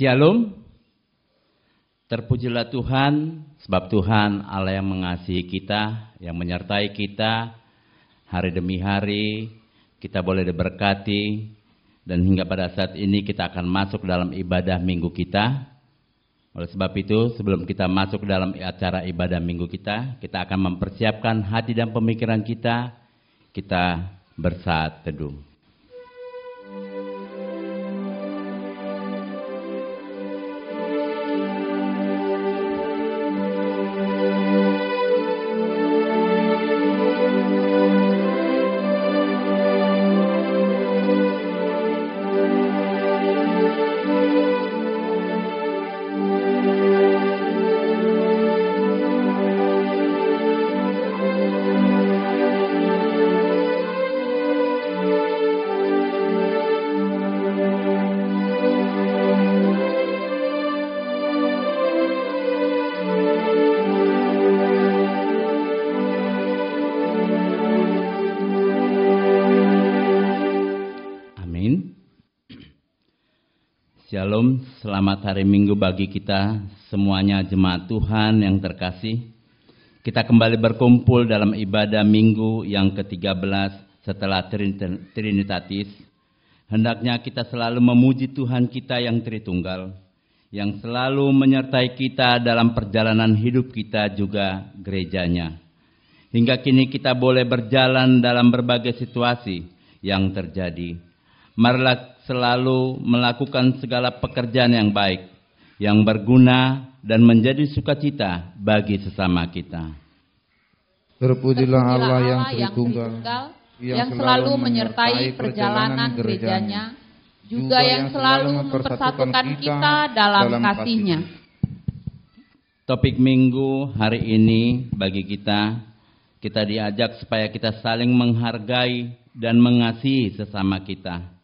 Shalom. Terpujilah Tuhan, sebab Tuhan Allah yang mengasihi kita, yang menyertai kita hari demi hari. Kita boleh diberkati, dan hingga pada saat ini kita akan masuk dalam ibadah minggu kita. Oleh sebab itu, sebelum kita masuk dalam acara ibadah minggu kita akan mempersiapkan hati dan pemikiran kita bersaat teduh. Shalom, selamat hari Minggu bagi kita semuanya jemaat Tuhan yang terkasih. Kita kembali berkumpul dalam ibadah Minggu yang ke-13 setelah Trinitatis. Hendaknya kita selalu memuji Tuhan kita yang Tritunggal, yang selalu menyertai kita dalam perjalanan hidup kita juga gerejanya. Hingga kini kita boleh berjalan dalam berbagai situasi yang terjadi. Marilah selalu melakukan segala pekerjaan yang baik, yang berguna dan menjadi sukacita bagi sesama kita. Terpujilah Allah yang Tritunggal, yang selalu menyertai perjalanan gerejanya, juga yang selalu mempersatukan kita dalam kasih-Nya. Topik minggu hari ini bagi kita diajak supaya kita saling menghargai dan mengasihi sesama kita.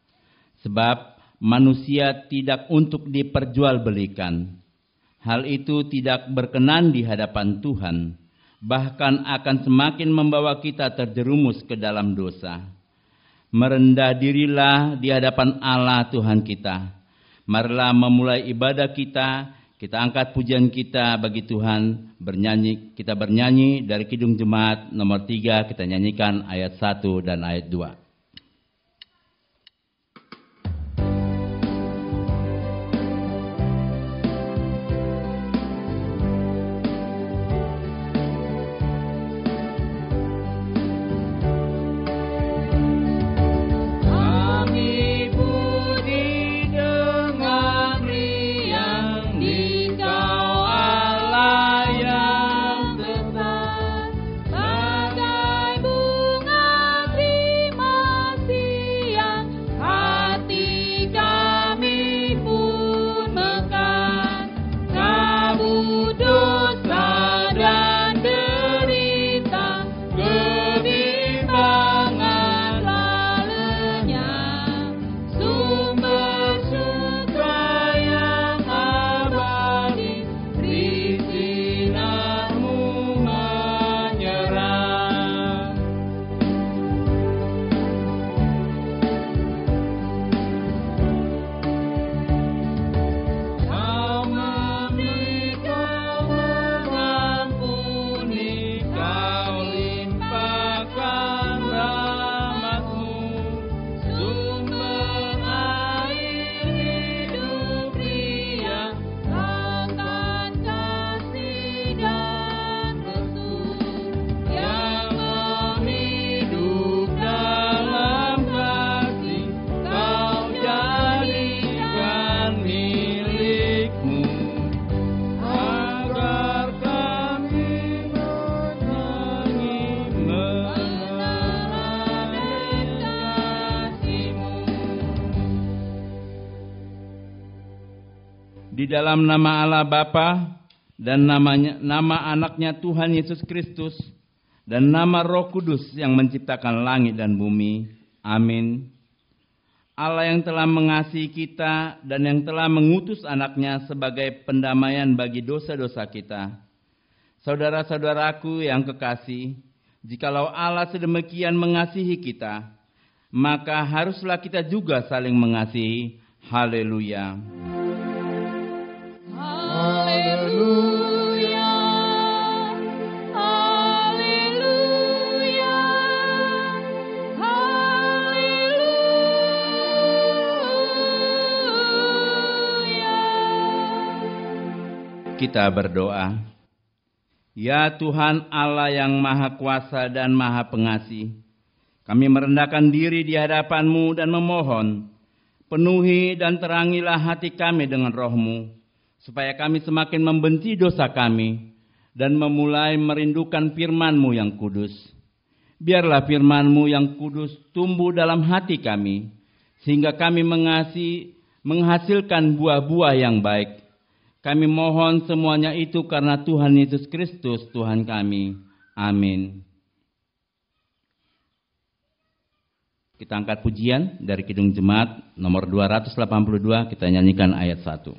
Sebab manusia tidak untuk diperjualbelikan. Hal itu tidak berkenan di hadapan Tuhan, bahkan akan semakin membawa kita terjerumus ke dalam dosa. Merendah dirilah di hadapan Allah Tuhan kita. Marilah memulai ibadah kita angkat pujian kita bagi Tuhan, kita bernyanyi dari Kidung Jemaat nomor 3, kita nyanyikan ayat 1 dan ayat 2. Di dalam nama Allah Bapa dan nama anaknya Tuhan Yesus Kristus dan nama Roh Kudus yang menciptakan langit dan bumi. Amin. Allah yang telah mengasihi kita dan yang telah mengutus anaknya sebagai pendamaian bagi dosa-dosa kita. Saudara-saudaraku yang kekasih, jikalau Allah sedemikian mengasihi kita, maka haruslah kita juga saling mengasihi. Haleluya. kita berdoa. Ya Tuhan Allah yang Maha Kuasa dan Maha Pengasih, kami merendahkan diri di hadapan-Mu dan memohon, penuhi dan terangilah hati kami dengan Roh-Mu, supaya kami semakin membenci dosa kami dan memulai merindukan firman-Mu yang kudus. Biarlah firman-Mu yang kudus tumbuh dalam hati kami, sehingga kami menghasilkan buah-buah yang baik. Kami mohon semuanya itu karena Tuhan Yesus Kristus, Tuhan kami. Amin. Kita angkat pujian dari Kidung Jemaat nomor 282, kita nyanyikan ayat 1.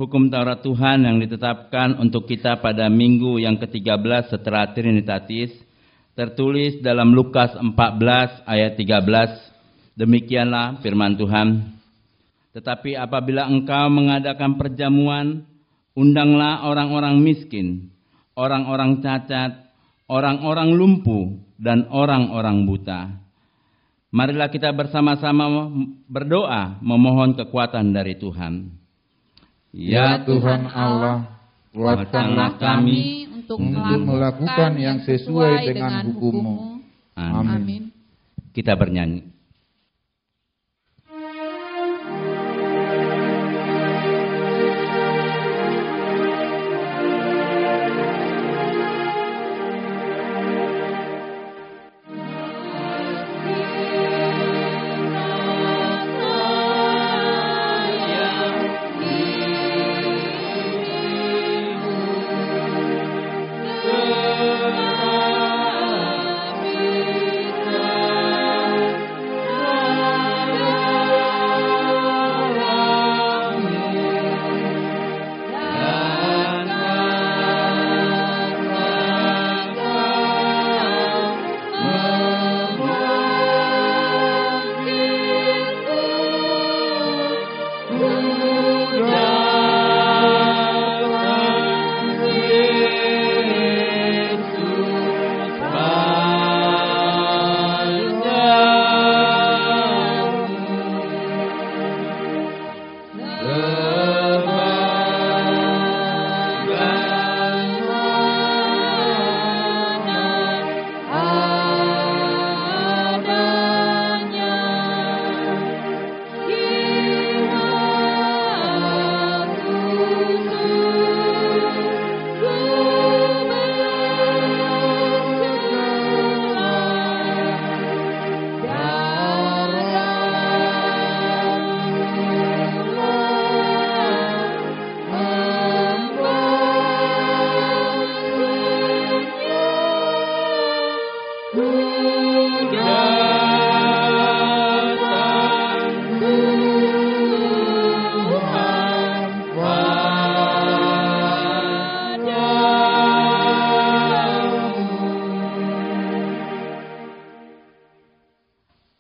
Hukum Taurat Tuhan yang ditetapkan untuk kita pada minggu yang ke-13 setelah Trinitatis, tertulis dalam Lukas 14 ayat 13, demikianlah firman Tuhan. Tetapi apabila engkau mengadakan perjamuan, undanglah orang-orang miskin, orang-orang cacat, orang-orang lumpuh, dan orang-orang buta. Marilah kita bersama-sama berdoa memohon kekuatan dari Tuhan. Ya Tuhan Allah, kuatkanlah kami untuk melakukan yang sesuai dengan hukum-Mu. Amin. Kita bernyanyi.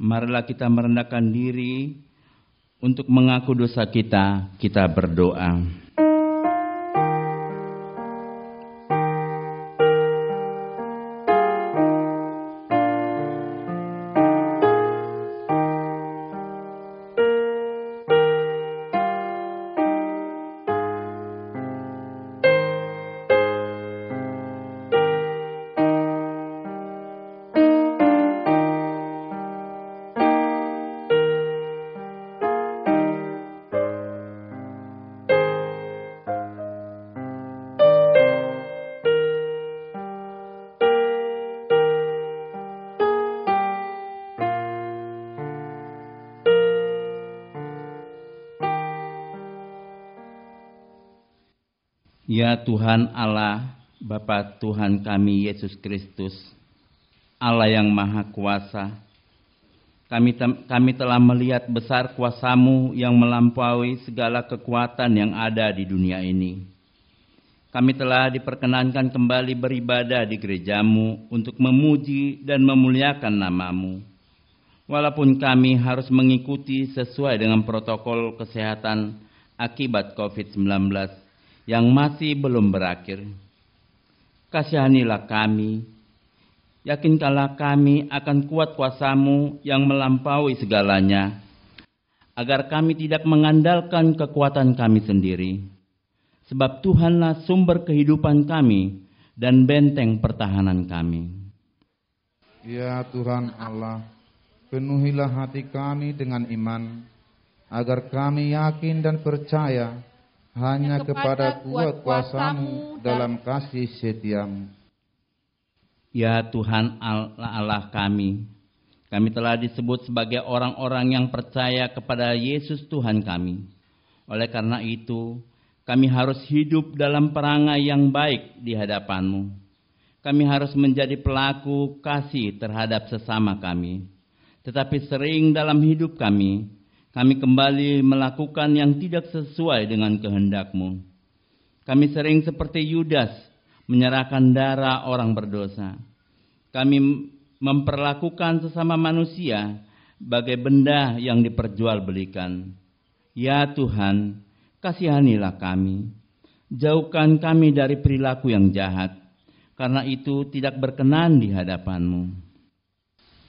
Marilah kita merendahkan diri untuk mengaku dosa kita, kita berdoa. Ya Tuhan Allah, Bapa Tuhan kami Yesus Kristus, Allah yang Maha Kuasa, kami telah melihat besar kuasa-Mu yang melampaui segala kekuatan yang ada di dunia ini. Kami telah diperkenankan kembali beribadah di gereja-Mu untuk memuji dan memuliakan nama-Mu. Walaupun kami harus mengikuti sesuai dengan protokol kesehatan akibat COVID-19 yang masih belum berakhir. Kasihanilah kami, yakinkanlah kami akan kuat kuasa-Mu yang melampaui segalanya, agar kami tidak mengandalkan kekuatan kami sendiri, sebab Tuhanlah sumber kehidupan kami dan benteng pertahanan kami. Ya Tuhan Allah, penuhilah hati kami dengan iman, agar kami yakin dan percaya hanya kepada kuat kuasa-Mu dalam kasih setia-Mu. Ya Tuhan Allah kami telah disebut sebagai orang-orang yang percaya kepada Yesus Tuhan kami. Oleh karena itu, kami harus hidup dalam perangai yang baik di hadapan-Mu. Kami harus menjadi pelaku kasih terhadap sesama kami. Tetapi sering dalam hidup kami kembali melakukan yang tidak sesuai dengan kehendak-Mu. Kami sering seperti Yudas menyerahkan darah orang berdosa. Kami memperlakukan sesama manusia bagai benda yang diperjualbelikan. Ya Tuhan, kasihanilah kami. Jauhkan kami dari perilaku yang jahat, karena itu tidak berkenan di hadapan-Mu.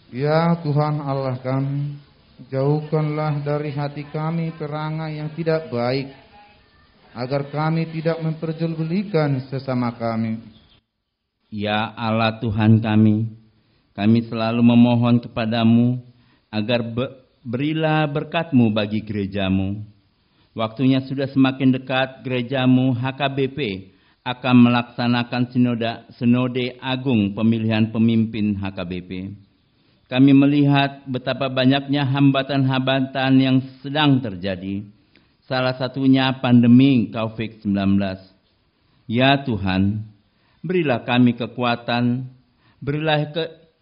Ya Tuhan Allah kami, jauhkanlah dari hati kami perangai yang tidak baik, agar kami tidak memperjualbelikan sesama kami. Ya Allah Tuhan kami selalu memohon kepadamu agar berilah berkat-Mu bagi gereja-Mu. Waktunya sudah semakin dekat gereja-Mu HKBP akan melaksanakan sinode agung pemilihan pemimpin HKBP. Kami melihat betapa banyaknya hambatan-hambatan yang sedang terjadi. Salah satunya pandemi COVID-19. Ya Tuhan, berilah kami kekuatan, berilah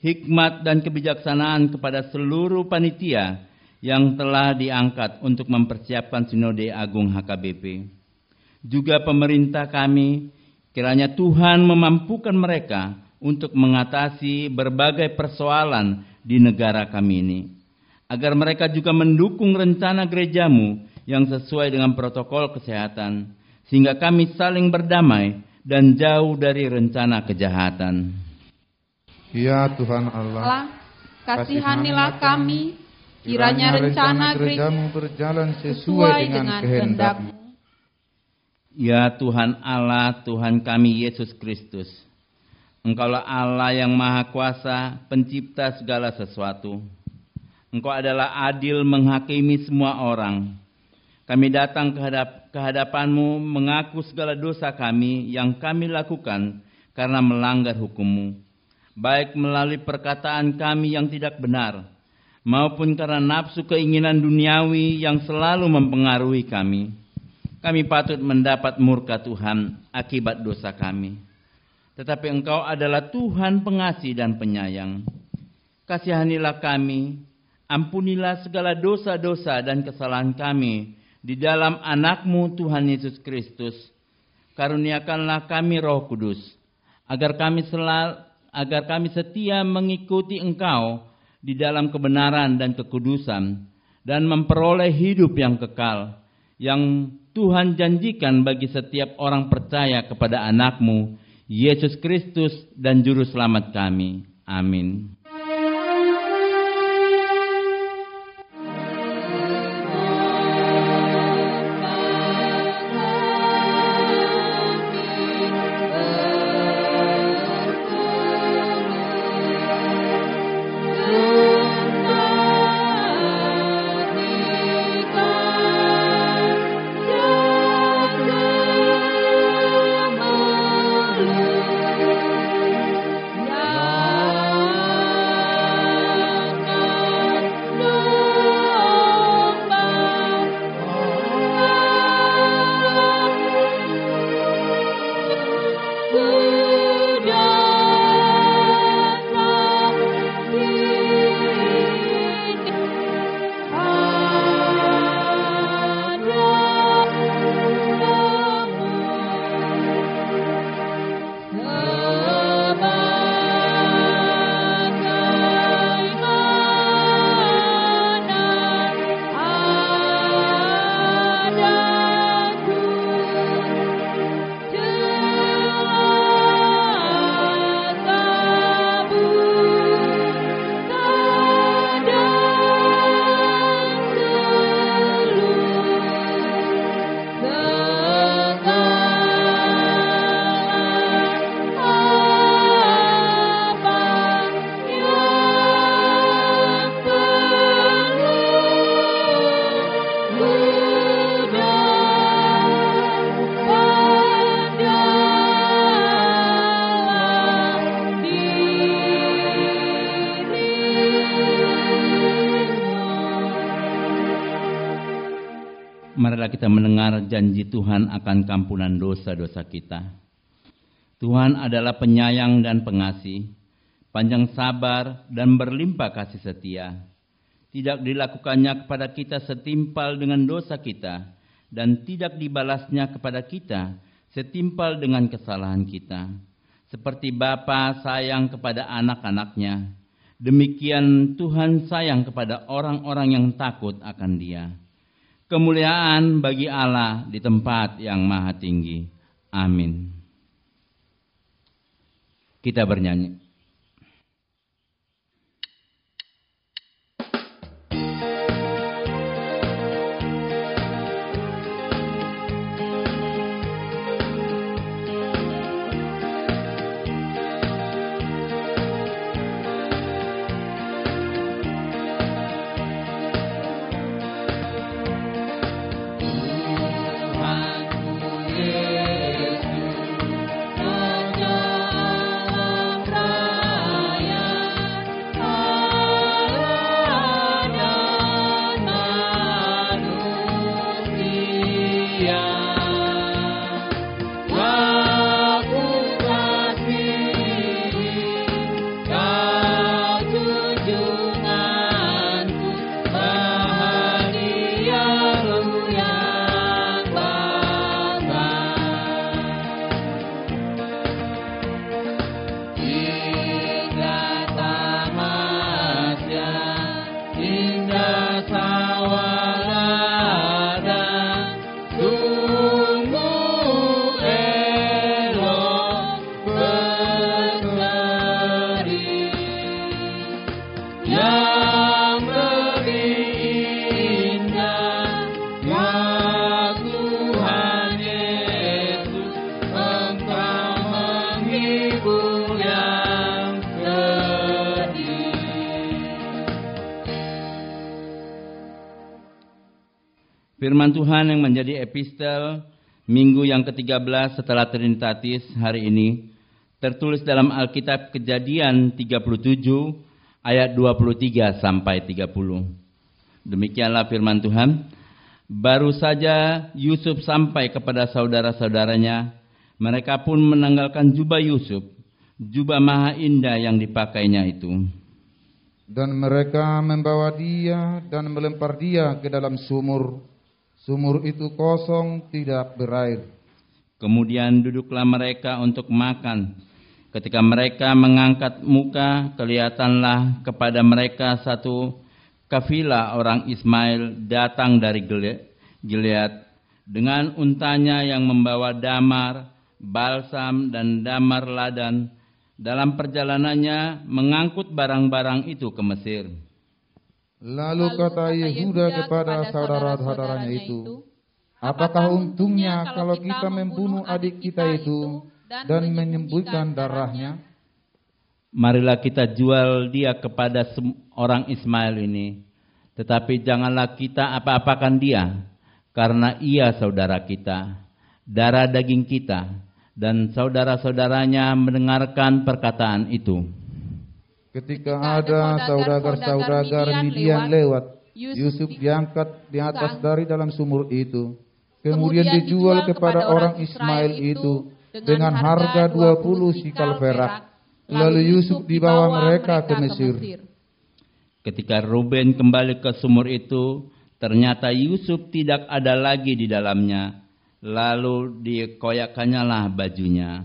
hikmat dan kebijaksanaan kepada seluruh panitia yang telah diangkat untuk mempersiapkan Sinode Agung HKBP. Juga pemerintah kami, kiranya Tuhan memampukan mereka untuk mengatasi berbagai persoalan di negara kami ini, agar mereka juga mendukung rencana gereja-Mu yang sesuai dengan protokol kesehatan, sehingga kami saling berdamai dan jauh dari rencana kejahatan. Ya Tuhan Allah, kasihanilah kami, kiranya rencana gereja-Mu berjalan sesuai dengan kehendak-Mu. Ya Tuhan Allah, Tuhan kami Yesus Kristus, Engkaulah Allah yang Maha Kuasa, pencipta segala sesuatu. Engkau adalah adil menghakimi semua orang. Kami datang ke hadapan-Mu mengaku segala dosa kami yang kami lakukan karena melanggar hukum-Mu, baik melalui perkataan kami yang tidak benar, maupun karena nafsu keinginan duniawi yang selalu mempengaruhi kami. Kami patut mendapat murka Tuhan akibat dosa kami. Tetapi Engkau adalah Tuhan pengasih dan penyayang. Kasihanilah kami, ampunilah segala dosa-dosa dan kesalahan kami di dalam anak-Mu Tuhan Yesus Kristus. Karuniakanlah kami Roh Kudus, agar kami setia mengikuti Engkau di dalam kebenaran dan kekudusan, dan memperoleh hidup yang kekal, yang Tuhan janjikan bagi setiap orang percaya kepada anak-Mu, Yesus Kristus dan Juru Selamat kami. Amin. ketika kita mendengar janji Tuhan akan kampunan dosa-dosa kita. Tuhan adalah penyayang dan pengasih, panjang sabar dan berlimpah kasih setia. Tidak dilakukannya kepada kita setimpal dengan dosa kita, dan tidak dibalasnya kepada kita setimpal dengan kesalahan kita. Seperti Bapa sayang kepada anak-anaknya, demikian Tuhan sayang kepada orang-orang yang takut akan Dia. Kemuliaan bagi Allah di tempat yang maha tinggi. Amin. Kita bernyanyi. Firman Tuhan yang menjadi epistel minggu yang ke-13 setelah Trinitatis hari ini tertulis dalam Alkitab Kejadian 37 ayat 23 sampai 30. Demikianlah firman Tuhan. Baru saja Yusuf sampai kepada saudara-saudaranya, mereka pun menanggalkan jubah Yusuf, jubah maha indah yang dipakainya itu. Dan mereka membawa dia dan melempar dia ke dalam sumur. Sumur itu kosong, tidak berair. Kemudian duduklah mereka untuk makan. Ketika mereka mengangkat muka, kelihatanlah kepada mereka satu kafilah orang Ismail datang dari Gilead dengan untanya yang membawa damar, balsam, dan damar ladan. Dalam perjalanannya mengangkut barang-barang itu ke Mesir. Lalu kata Yehuda kepada saudara-saudaranya itu, apakah untungnya kalau kita membunuh adik kita itu dan menyembunyikan darahnya? Marilah kita jual dia kepada orang Ismail ini. Tetapi janganlah kita apa-apakan dia, karena ia saudara kita, darah daging kita. Dan saudara-saudaranya mendengarkan perkataan itu. Ketika ada saudagar-saudagar Midian lewat, Yusuf diangkat di atas dari dalam sumur itu. Kemudian dijual kepada orang Ismail itu dengan harga 20 sikal perak. Lalu Yusuf dibawa mereka ke Mesir. Ketika Ruben kembali ke sumur itu, ternyata Yusuf tidak ada lagi di dalamnya. Lalu dikoyakkannya lah bajunya.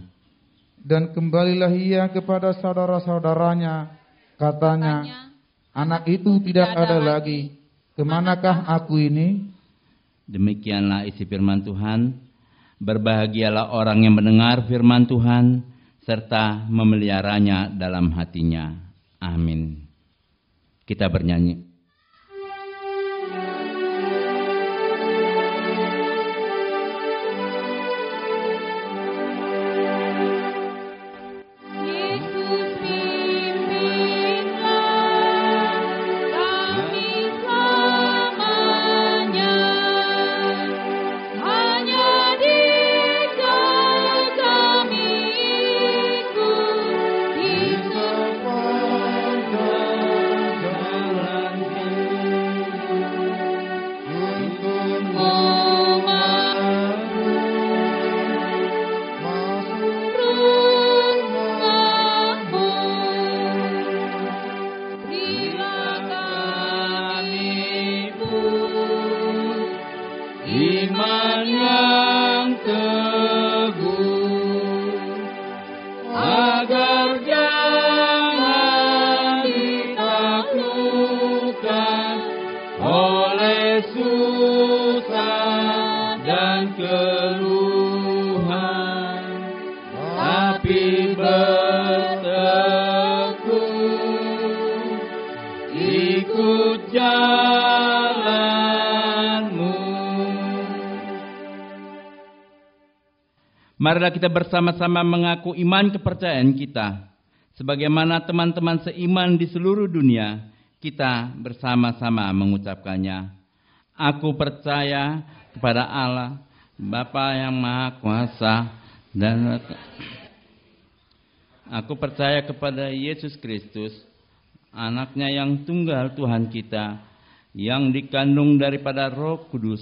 Dan kembalilah ia kepada saudara-saudaranya. Katanya, anak itu tidak ada lagi. Kemanakah aku ini? Demikianlah isi firman Tuhan. Berbahagialah orang yang mendengar firman Tuhan, serta memeliharanya dalam hatinya. Amin. Kita bernyanyi. Marilah kita bersama-sama mengaku iman kepercayaan kita. Sebagaimana teman-teman seiman di seluruh dunia, kita bersama-sama mengucapkannya. Aku percaya kepada Allah, Bapa yang Maha Kuasa, dan aku percaya kepada Yesus Kristus, Anaknya yang tunggal Tuhan kita, yang dikandung daripada Roh Kudus,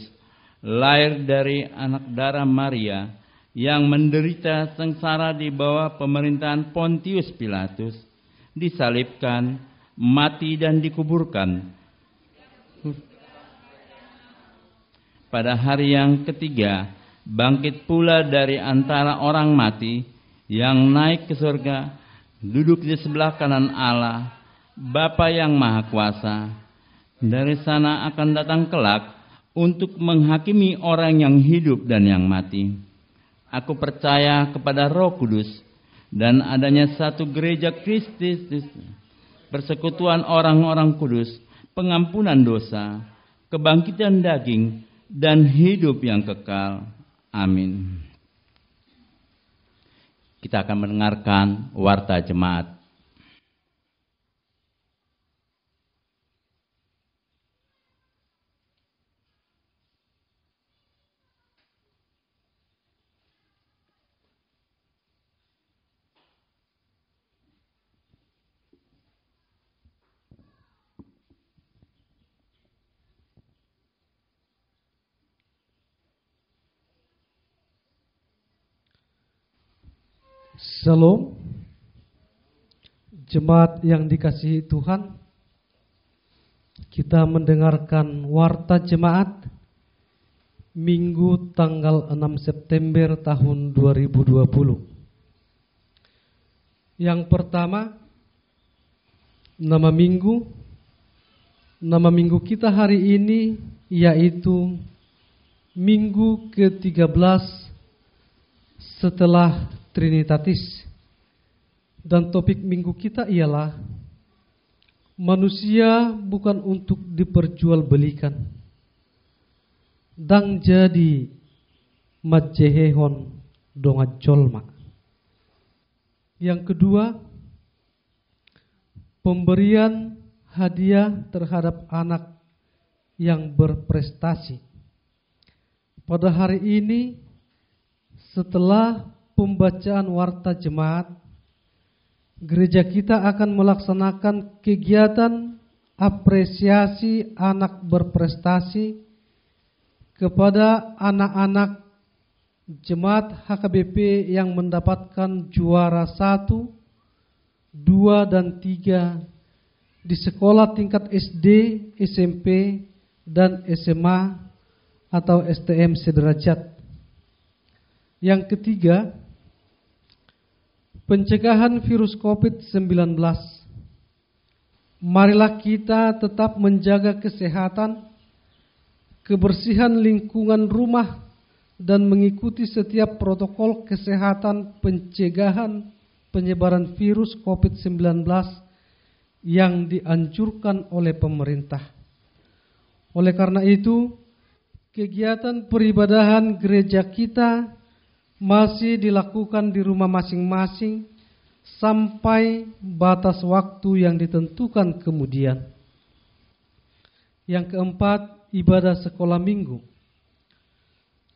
lahir dari anak darah Maria, yang menderita sengsara di bawah pemerintahan Pontius Pilatus, disalibkan, mati dan dikuburkan. Pada hari yang ketiga, bangkit pula dari antara orang mati, yang naik ke surga, duduk di sebelah kanan Allah, Bapa yang Maha Kuasa. Dari sana akan datang kelak untuk menghakimi orang yang hidup dan yang mati. Aku percaya kepada Roh Kudus dan adanya satu gereja Kristus, persekutuan orang-orang kudus, pengampunan dosa, kebangkitan daging, dan hidup yang kekal. Amin. Kita akan mendengarkan warta jemaat. Shalom, jemaat yang dikasihi Tuhan. Kita mendengarkan warta jemaat Minggu tanggal 6 September tahun 2020. Yang pertama, nama minggu kita hari ini yaitu Minggu ke-13 setelah Trinitatis, dan topik minggu kita ialah manusia bukan untuk diperjualbelikan, dang jadi majehehon donga jolma. Yang kedua, pemberian hadiah terhadap anak yang berprestasi. Pada hari ini, setelah pembacaan warta jemaat, gereja kita akan melaksanakan kegiatan apresiasi anak berprestasi kepada anak-anak jemaat HKBP yang mendapatkan juara 1, 2, dan 3 di sekolah tingkat SD, SMP, dan SMA atau STM sederajat. Yang ketiga, pencegahan virus COVID-19. Marilah kita tetap menjaga kesehatan, kebersihan lingkungan rumah, dan mengikuti setiap protokol kesehatan pencegahan penyebaran virus COVID-19 yang dianjurkan oleh pemerintah. Oleh karena itu, kegiatan peribadahan gereja kita masih dilakukan di rumah masing-masing sampai batas waktu yang ditentukan kemudian. Yang keempat, ibadah sekolah minggu.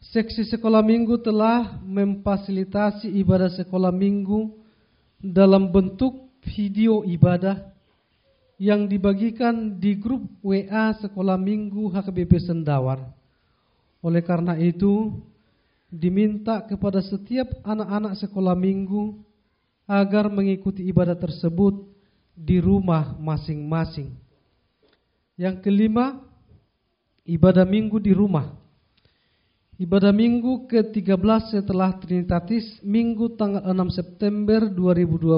Seksi sekolah minggu telah memfasilitasi ibadah sekolah minggu dalam bentuk video ibadah yang dibagikan di grup WA sekolah minggu HKBP Sendawar. Oleh karena itu, diminta kepada setiap anak-anak sekolah minggu agar mengikuti ibadah tersebut di rumah masing-masing. Yang kelima, ibadah minggu di rumah. Ibadah minggu ke-13 setelah Trinitatis, Minggu tanggal 6 September 2020,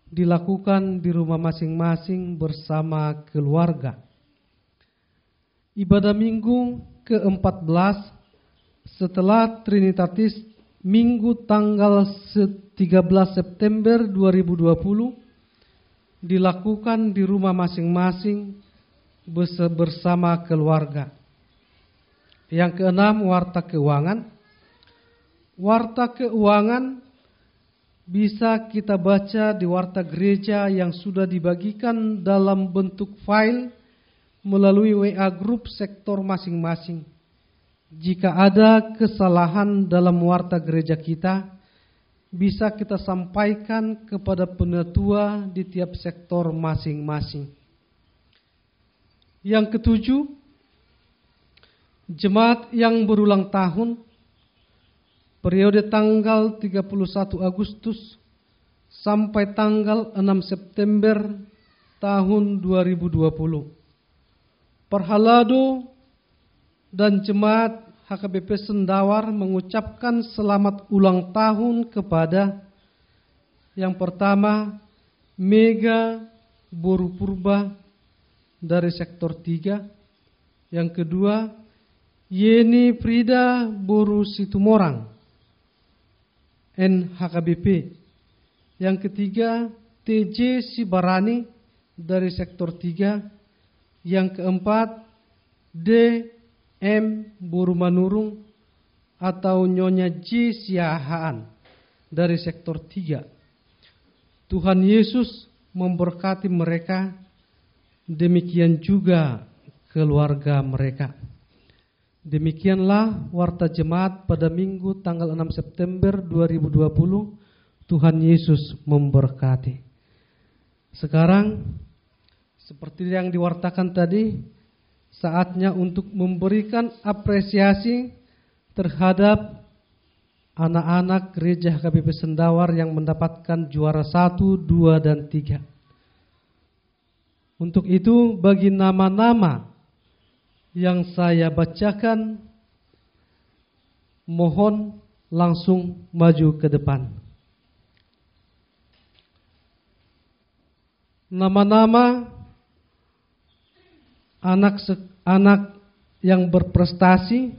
dilakukan di rumah masing-masing bersama keluarga. Ibadah minggu ke-14 setelah Trinitatis, Minggu tanggal 13 September 2020, dilakukan di rumah masing-masing bersama keluarga. Yang keenam, warta keuangan. Warta keuangan bisa kita baca di warta gereja yang sudah dibagikan dalam bentuk file melalui WA Group sektor masing-masing. Jika ada kesalahan dalam warta gereja kita, bisa kita sampaikan kepada penatua di tiap sektor masing-masing. Yang ketujuh, jemaat yang berulang tahun, periode tanggal 31 Agustus sampai tanggal 6 September tahun 2020. Perhalado dan jemaat HKBP Sendawar mengucapkan selamat ulang tahun kepada yang pertama Mega Boru Purba dari sektor 3, yang kedua Yeni Frida Boru Situmorang NHKBP, yang ketiga TJ Sibarani dari sektor 3, yang keempat DM Boru Manurung atau Nyonya J Siahaan dari sektor 3. Tuhan Yesus memberkati mereka, demikian juga keluarga mereka. Demikianlah warta jemaat pada Minggu tanggal 6 September 2020. Tuhan Yesus memberkati. Sekarang seperti yang diwartakan tadi, saatnya untuk memberikan apresiasi terhadap anak-anak gereja HKBP Sendawar yang mendapatkan juara 1, 2, dan 3. Untuk itu, bagi nama-nama yang saya bacakan, mohon langsung maju ke depan. Nama-nama anak yang berprestasi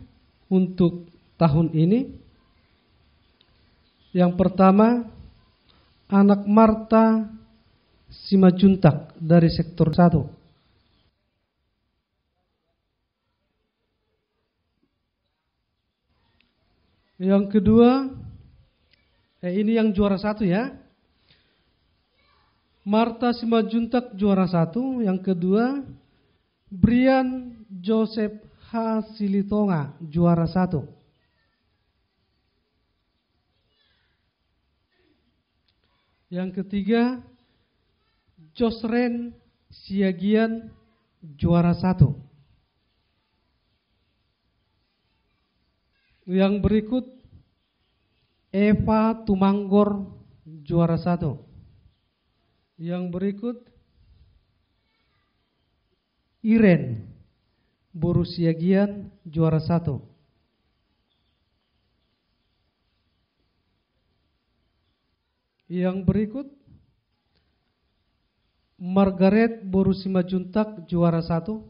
untuk tahun ini. Yang pertama, anak Marta Simajuntak dari sektor 1. Yang kedua, ini yang juara 1 ya. Marta Simajuntak juara 1. Yang kedua, Brian Joseph H. Silitonga juara 1. Yang ketiga, Josren Siagian juara 1. Yang berikut, Eva Tumanggor juara 1. Yang berikut, Iren Boru Siagian juara 1. Yang berikut, Margaret Boru Simajuntak juara 1.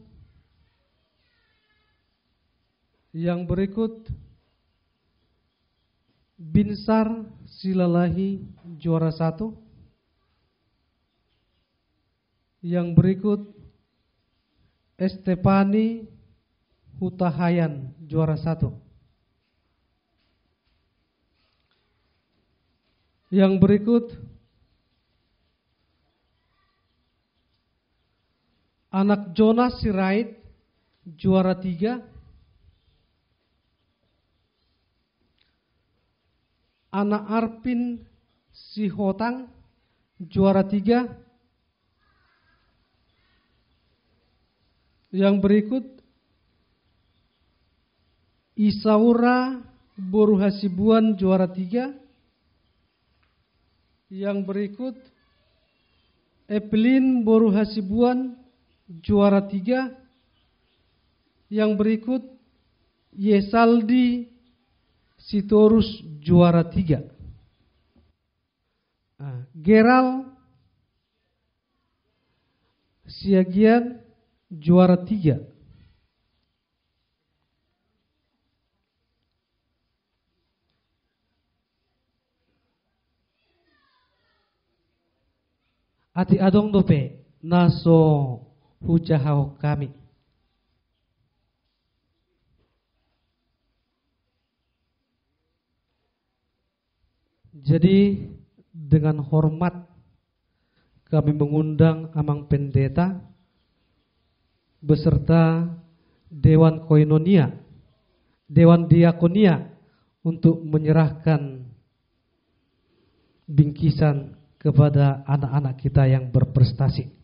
Yang berikut, Binsar Silalahi juara 1. Yang berikut, Estefani Hutahayan juara 1. Yang berikut, anak Jonas Sirait juara 3. Anak Arpin Sihotang juara 3. Yang berikut, Isaura Boru Hasibuan juara 3. Yang berikut, Evelyn Boru Hasibuan juara 3. Yang berikut, Yesaldi Sitorus juara 3. Geral Siagian juara 3. Ati adong dope naso hujahau kami. Jadi dengan hormat kami mengundang Amang Pendeta beserta Dewan Koinonia, Dewan Diakonia untuk menyerahkan bingkisan kepada anak-anak kita yang berprestasi.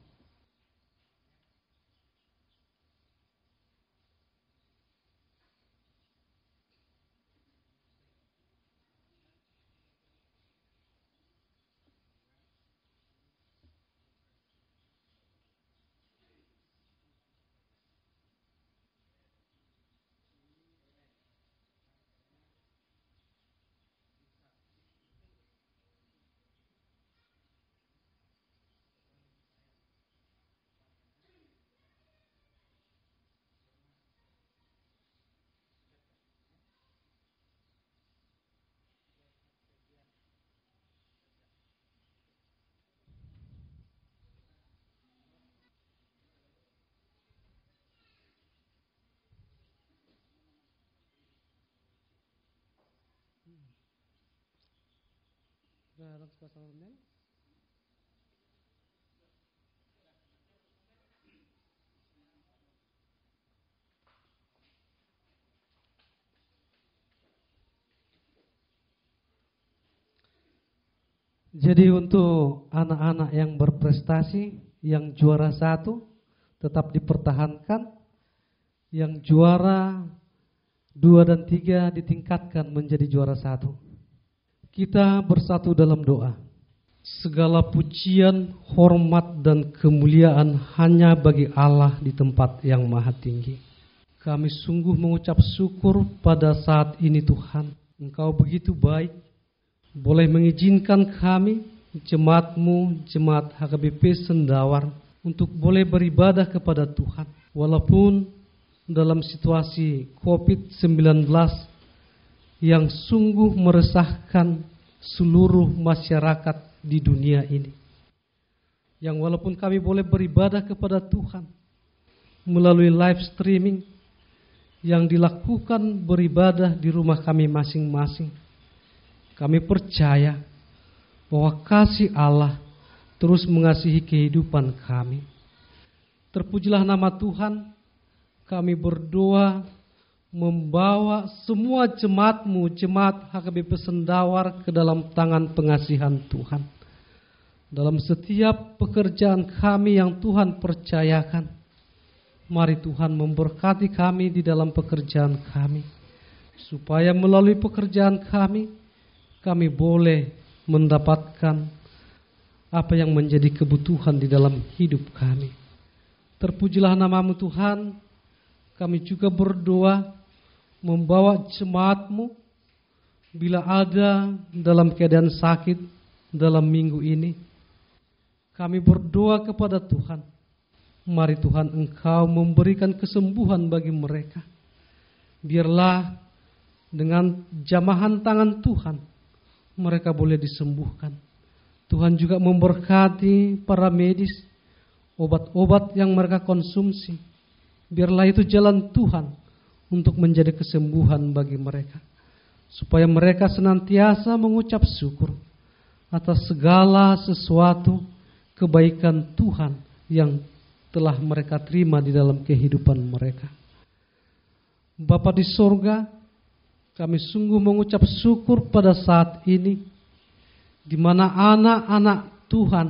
Jadi untuk anak-anak yang berprestasi, yang juara 1 tetap dipertahankan, yang juara 2 dan 3 ditingkatkan menjadi juara 1. Kita bersatu dalam doa. Segala pujian, hormat dan kemuliaan hanya bagi Allah di tempat yang maha tinggi. Kami sungguh mengucap syukur pada saat ini Tuhan. Engkau begitu baik. Boleh mengizinkan kami, jemaat-Mu, jemaat HKBP Sendawar, untuk boleh beribadah kepada Tuhan. Walaupun dalam situasi COVID-19 yang sungguh meresahkan seluruh masyarakat di dunia ini. Yang walaupun kami boleh beribadah kepada Tuhan melalui live streaming yang dilakukan beribadah di rumah kami masing-masing, kami percaya bahwa kasih Allah terus mengasihi kehidupan kami. Terpujilah nama Tuhan. Kami berdoa membawa semua jemaat-Mu, jemaat HKBP Sendawar ke dalam tangan pengasihan Tuhan. Dalam setiap pekerjaan kami yang Tuhan percayakan, mari Tuhan memberkati kami di dalam pekerjaan kami, supaya melalui pekerjaan kami boleh mendapatkan apa yang menjadi kebutuhan di dalam hidup kami. Terpujilah nama-Mu Tuhan. Kami juga berdoa membawa jemaat-Mu bila ada dalam keadaan sakit dalam minggu ini. Kami berdoa kepada Tuhan. Mari Tuhan Engkau memberikan kesembuhan bagi mereka. Biarlah dengan jamahan tangan Tuhan mereka boleh disembuhkan. Tuhan juga memberkati para medis, obat-obat yang mereka konsumsi. Biarlah itu jalan Tuhan untuk menjadi kesembuhan bagi mereka. Supaya mereka senantiasa mengucap syukur atas segala sesuatu kebaikan Tuhan yang telah mereka terima di dalam kehidupan mereka. Bapa di sorga, kami sungguh mengucap syukur pada saat ini, di mana anak-anak Tuhan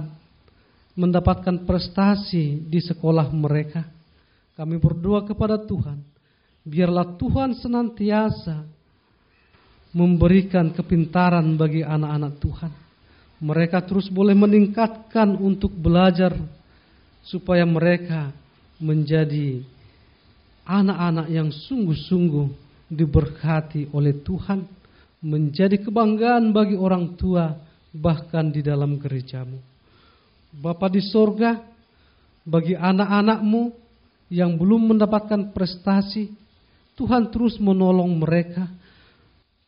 mendapatkan prestasi di sekolah mereka. Kami berdoa kepada Tuhan, biarlah Tuhan senantiasa memberikan kepintaran bagi anak-anak Tuhan. Mereka terus boleh meningkatkan untuk belajar, supaya mereka menjadi anak-anak yang sungguh-sungguh diberkati oleh Tuhan, menjadi kebanggaan bagi orang tua, bahkan di dalam gereja-Mu. Bapa di sorga, bagi anak-anak-Mu yang belum mendapatkan prestasi, Tuhan terus menolong mereka.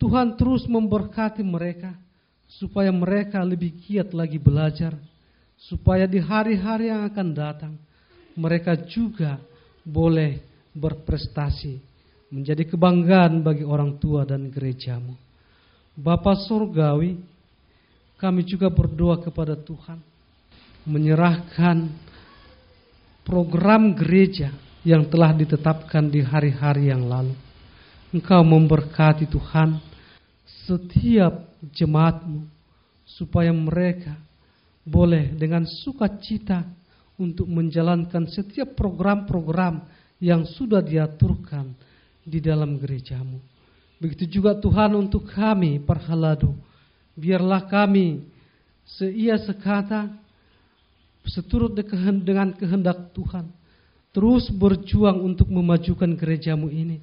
Tuhan terus memberkati mereka, supaya mereka lebih giat lagi belajar, supaya di hari-hari yang akan datang mereka juga boleh berprestasi, menjadi kebanggaan bagi orang tua dan gereja-Mu. Bapa Surgawi, kami juga berdoa kepada Tuhan, menyerahkan program gereja yang telah ditetapkan di hari-hari yang lalu. Engkau memberkati Tuhan setiap jemaat-Mu, supaya mereka boleh dengan sukacita untuk menjalankan setiap program-program yang sudah diaturkan di dalam gereja-Mu. Begitu juga Tuhan untuk kami, Parhalado, biarlah kami seia sekata, seturut dengan kehendak Tuhan, terus berjuang untuk memajukan gereja-Mu ini,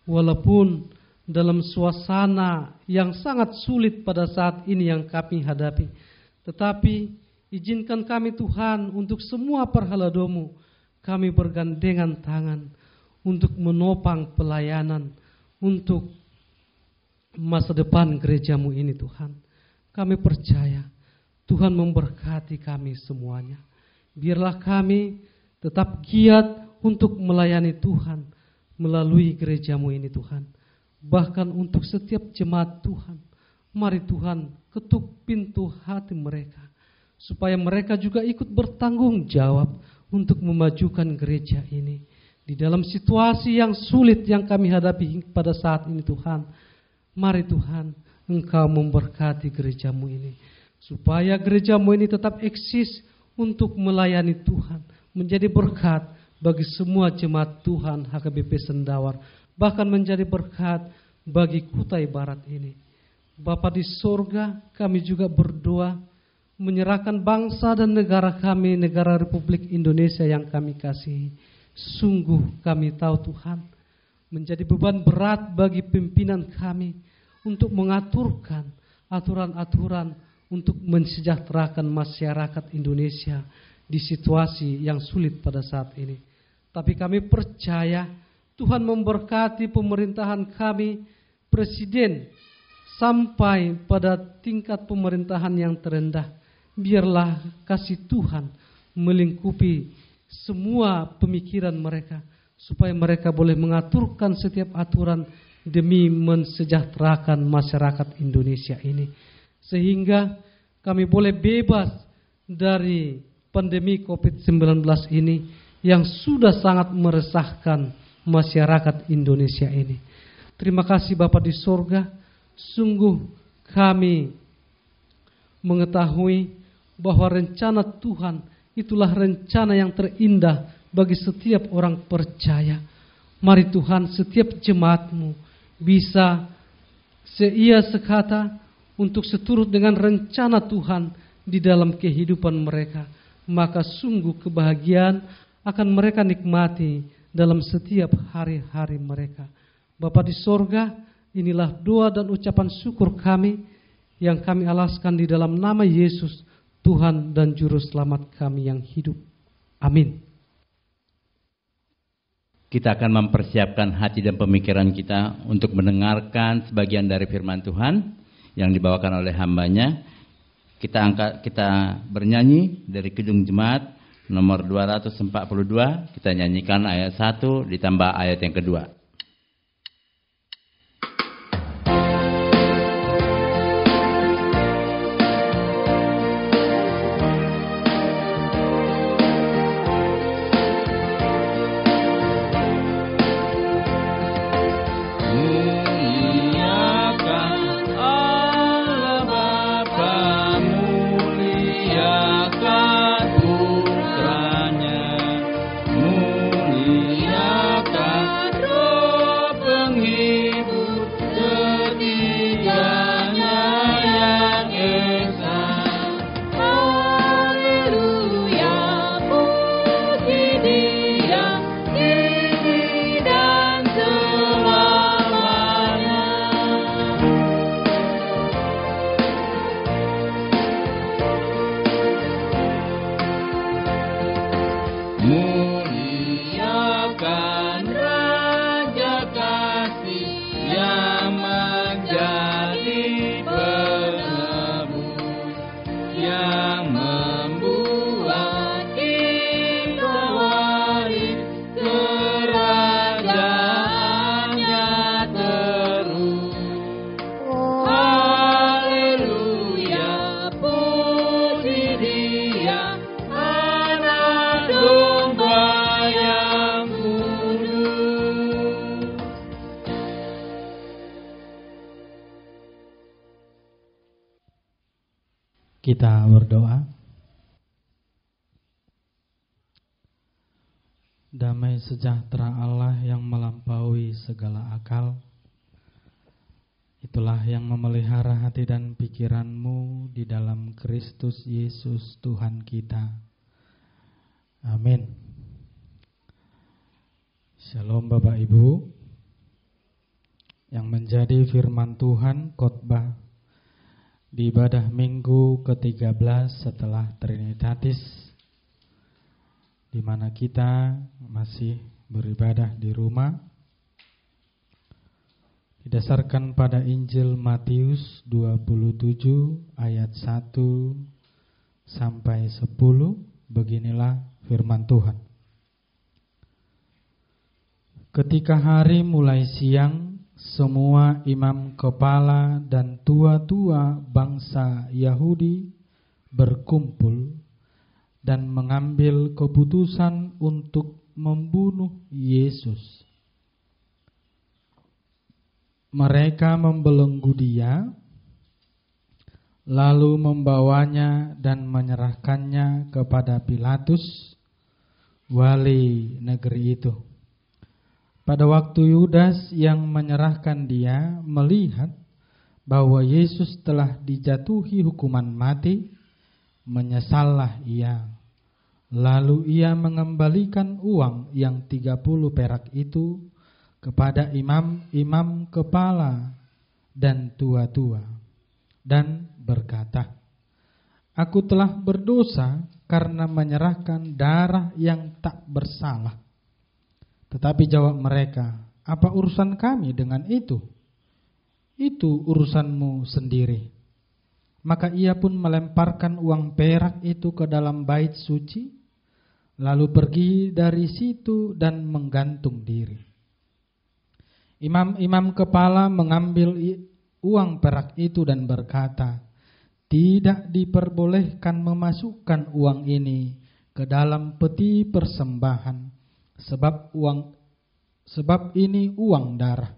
walaupun dalam suasana yang sangat sulit pada saat ini yang kami hadapi. Tetapi izinkan kami Tuhan, untuk semua Parhalado-Mu, kami bergandengan tangan untuk menopang pelayanan untuk masa depan gereja-Mu ini Tuhan. Kami percaya Tuhan memberkati kami semuanya. Biarlah kami tetap giat untuk melayani Tuhan melalui gereja-Mu ini Tuhan. Bahkan untuk setiap jemaat Tuhan, mari Tuhan ketuk pintu hati mereka, supaya mereka juga ikut bertanggung jawab untuk memajukan gereja ini. Di dalam situasi yang sulit yang kami hadapi pada saat ini Tuhan, mari Tuhan Engkau memberkati gereja-Mu ini, supaya gereja-Mu ini tetap eksis untuk melayani Tuhan, menjadi berkat bagi semua jemaat Tuhan HKBP Sendawar, bahkan menjadi berkat bagi Kutai Barat ini. Bapa di sorga, kami juga berdoa menyerahkan bangsa dan negara kami, negara Republik Indonesia yang kami kasihi. Sungguh kami tahu Tuhan, menjadi beban berat bagi pimpinan kami untuk mengaturkan aturan-aturan untuk mensejahterakan masyarakat Indonesia di situasi yang sulit pada saat ini. Tapi kami percaya Tuhan memberkati pemerintahan kami, Presiden, sampai pada tingkat pemerintahan yang terendah. Biarlah kasih Tuhan melingkupi semua pemikiran mereka, supaya mereka boleh mengaturkan setiap aturan demi mensejahterakan masyarakat Indonesia ini, sehingga kami boleh bebas dari pandemi COVID-19 ini yang sudah sangat meresahkan masyarakat Indonesia ini. Terima kasih Bapa di sorga, sungguh kami mengetahui bahwa rencana Tuhan itulah rencana yang terindah bagi setiap orang percaya. Mari Tuhan, setiap jemaat-Mu bisa seia sekata untuk seturut dengan rencana Tuhan di dalam kehidupan mereka. Maka sungguh kebahagiaan akan mereka nikmati dalam setiap hari-hari mereka. Bapa di sorga, inilah doa dan ucapan syukur kami yang kami alaskan di dalam nama Yesus, Tuhan dan Juru Selamat kami yang hidup. Amin. Kita akan mempersiapkan hati dan pemikiran kita untuk mendengarkan sebagian dari firman Tuhan yang dibawakan oleh hambanya. Kita bernyanyi dari Kidung Jemaat nomor 242. Kita nyanyikan ayat 1 ditambah ayat yang kedua. Muliakan Kita berdoa. Damai sejahtera Allah yang melampaui segala akal, itulah yang memelihara hati dan pikiranmu di dalam Kristus Yesus Tuhan kita. Amin. Shalom Bapak Ibu. Yang menjadi firman Tuhan khotbah di ibadah minggu ke-13 setelah Trinitatis, di mana kita masih beribadah di rumah, didasarkan pada Injil Matius 27 ayat 1 sampai 10. Beginilah firman Tuhan. Ketika hari mulai siang, semua imam kepala dan tua-tua bangsa Yahudi berkumpul dan mengambil keputusan untuk membunuh Yesus. Mereka membelenggu Dia, lalu membawanya dan menyerahkannya kepada Pilatus, wali negeri itu. Pada waktu Yudas yang menyerahkan Dia melihat bahwa Yesus telah dijatuhi hukuman mati, menyesallah ia. Lalu ia mengembalikan uang yang 30 perak itu kepada imam-imam kepala dan tua-tua, dan berkata, "Aku telah berdosa karena menyerahkan darah yang tak bersalah." Tetapi jawab mereka, "Apa urusan kami dengan itu? Itu urusanmu sendiri." Maka ia pun melemparkan uang perak itu ke dalam bait suci, lalu pergi dari situ dan menggantung diri. Imam-imam kepala mengambil uang perak itu dan berkata, "Tidak diperbolehkan memasukkan uang ini ke dalam peti persembahan, sebab ini uang darah."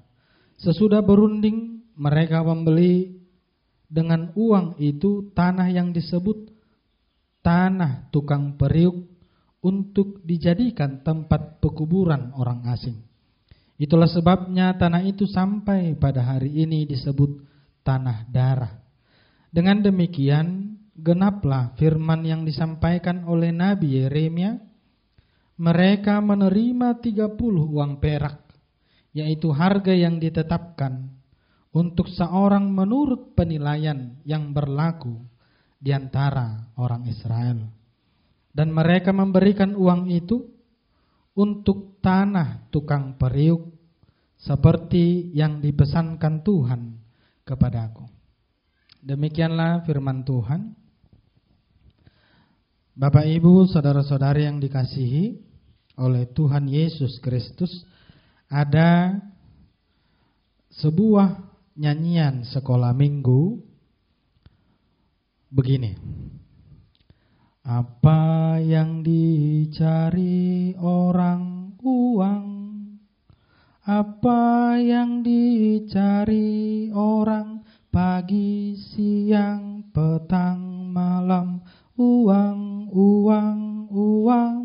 Sesudah berunding, mereka membeli dengan uang itu tanah yang disebut tanah tukang periuk untuk dijadikan tempat pekuburan orang asing. Itulah sebabnya tanah itu sampai pada hari ini disebut tanah darah. Dengan demikian genaplah firman yang disampaikan oleh Nabi Yeremia, "Mereka menerima 30 uang perak, yaitu harga yang ditetapkan untuk seorang menurut penilaian yang berlaku di antara orang Israel. Dan mereka memberikan uang itu untuk tanah tukang periuk, seperti yang dipesankan Tuhan kepadaku." Demikianlah firman Tuhan. Bapak Ibu, saudara-saudari yang dikasihi oleh Tuhan Yesus Kristus, ada sebuah nyanyian sekolah minggu begini. Apa yang dicari orang uang, apa yang dicari orang pagi, siang, petang, malam, uang, uang, uang,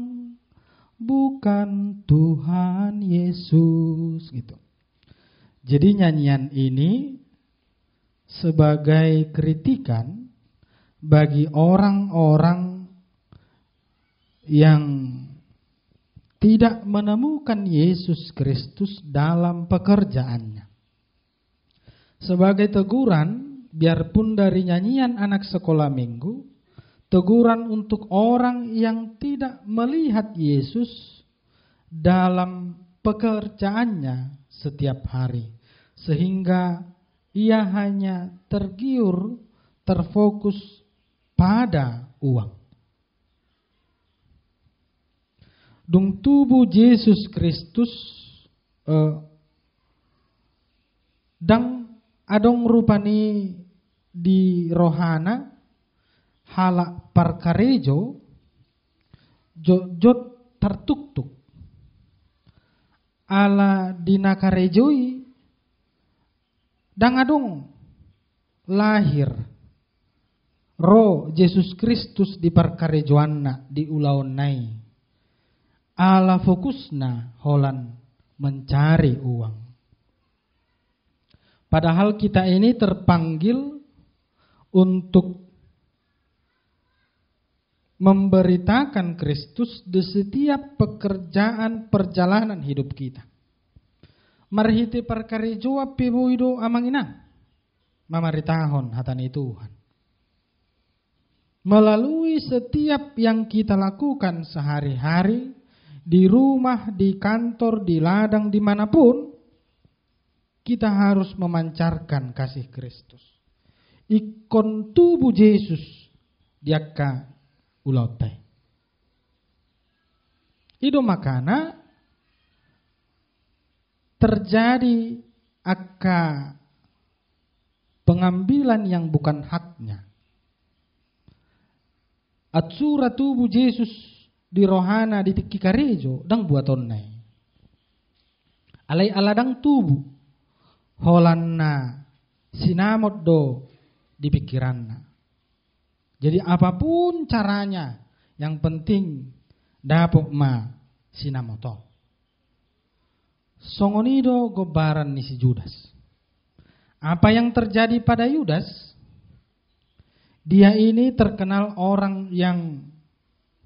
bukan Tuhan Yesus, gitu. Jadi nyanyian ini sebagai kritikan bagi orang-orang yang tidak menemukan Yesus Kristus dalam pekerjaannya. Sebagai teguran, biarpun dari nyanyian anak sekolah minggu, teguran untuk orang yang tidak melihat Yesus dalam pekerjaannya setiap hari, sehingga ia hanya terfokus pada uang. Dung tubuh Yesus Kristus dang adong rupani di rohana halak parkarejo jot tertuk-tuk ala dinakarejoi dang adong lahir Roh Yesus Kristus di parkarejoanna di ulaon nai. Ala fokusna holan mencari uang. Padahal kita ini terpanggil untuk memberitakan Kristus di setiap pekerjaan perjalanan hidup kita. Marhiti parkarejoa pibuido amanginang. Mamaritahon hatani Tuhan. Melalui setiap yang kita lakukan sehari-hari, di rumah, di kantor, di ladang, dimanapun, kita harus memancarkan kasih Kristus. Ikon tubuh Yesus diakka ulautai. Itu makana terjadi akka pengambilan yang bukan haknya. Atsura tubuh Yesus di rohana di kikarejo dang buaton nai. Alai aladang tubuh holanna sinamot do di pikiranna. Jadi apapun caranya, yang penting dapok ma sinamoto. Songonido gobaran ni si Judas. Apa yang terjadi pada Yudas? Dia ini terkenal orang yang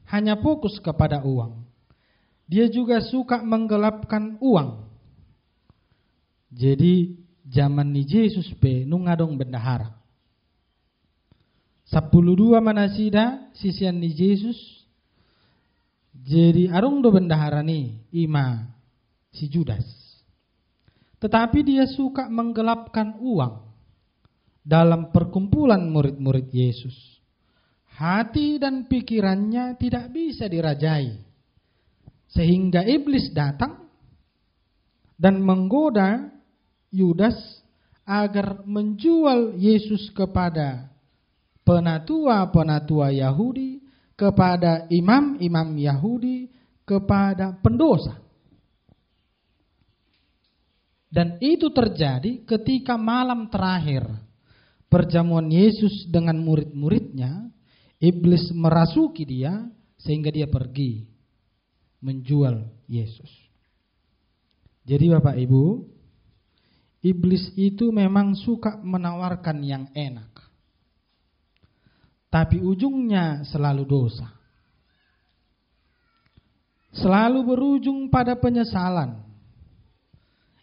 hanya fokus kepada uang. Dia juga suka menggelapkan uang. Jadi zaman ni Yesus pe nungadong bendahara. 12 manasida sisian ni Yesus. Jadi arung do bendahara ni ima si Judas. Tetapi dia suka menggelapkan uang dalam perkumpulan murid-murid Yesus. Hati dan pikirannya tidak bisa dirajai. Sehingga iblis datang dan menggoda Yudas agar menjual Yesus kepada penatua-penatua Yahudi, kepada imam-imam Yahudi, kepada pendosa. Dan itu terjadi ketika malam terakhir perjamuan Yesus dengan murid-muridnya. Iblis merasuki dia sehingga dia pergi menjual Yesus. Jadi Bapak Ibu, iblis itu memang suka menawarkan yang enak. Tapi ujungnya selalu dosa. Selalu berujung pada penyesalan.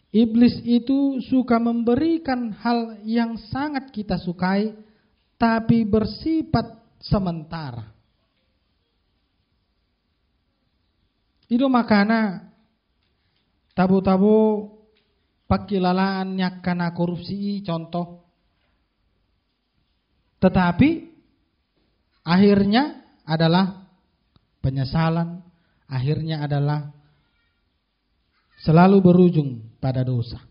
Iblis itu suka memberikan hal yang sangat kita sukai, tapi bersifat sementara. Itu makana tabu-tabu pakilalaannya karena korupsi contoh. Tetapi akhirnya adalah penyesalan, akhirnya adalah selalu berujung pada dosa.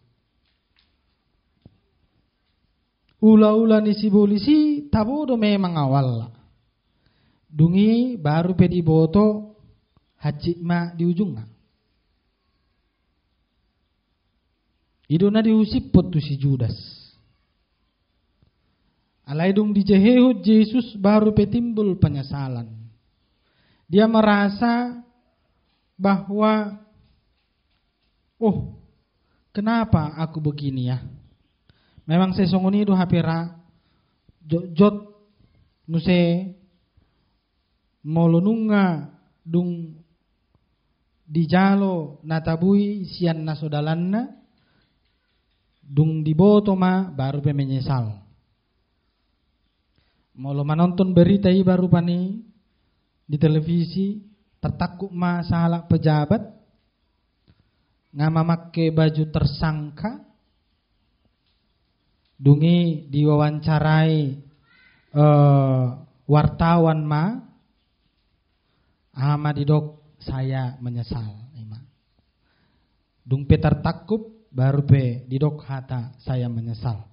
Ula-ula nisi polisi tabodo memang awal. Dungi baru pedi boto hajik ma di ujungnya. Idona diusipot tu si Judas. Alai dung dijehehut Yesus baru petimbul penyesalan. Dia merasa bahwa kenapa aku begini ya? Memang sesongoni do hapera jot nuse molonunga dung dijalo natabui sian nasodalanna dung diboto ma baru pe menyesal. Molo menonton berita i baru pani di televisi tertakuk ma salah pejabat ngamamakke baju tersangka dungi diwawancarai wartawan ma Ahmad didok saya menyesal ima. Dung pe tertakut baru pe didok hata saya menyesal.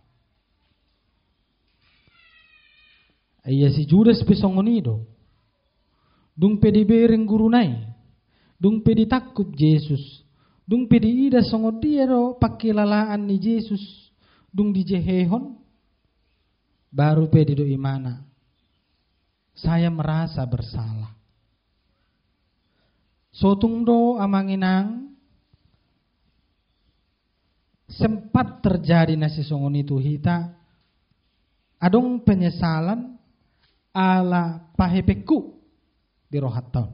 Iya si Judas pe songonido. Dung pe dibering gurunai. Dung pe ditakut Yesus. Dung pe diida songodiero pakilalaan ni Yesus. Dung dijehehon baru pe dido imana saya merasa bersalah. Sotungdo amanginang sempat terjadi nasi songon itu hita adong penyesalan ala pahepeku di rohaton.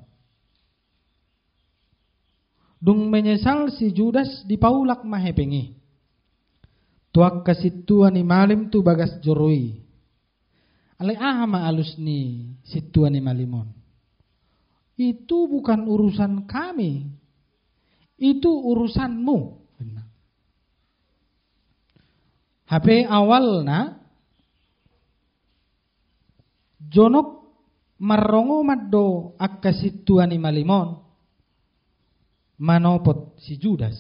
Dung menyesal si Judas di paulak mahepengi. Tuak kasituan ni malim tu bagas joroi. Alai ahama alus ni situan ni malimon. Itu bukan urusan kami. Itu urusanmu. HP awalna jonok marongo maddo akka situan ni malimon. Manopot si Judas.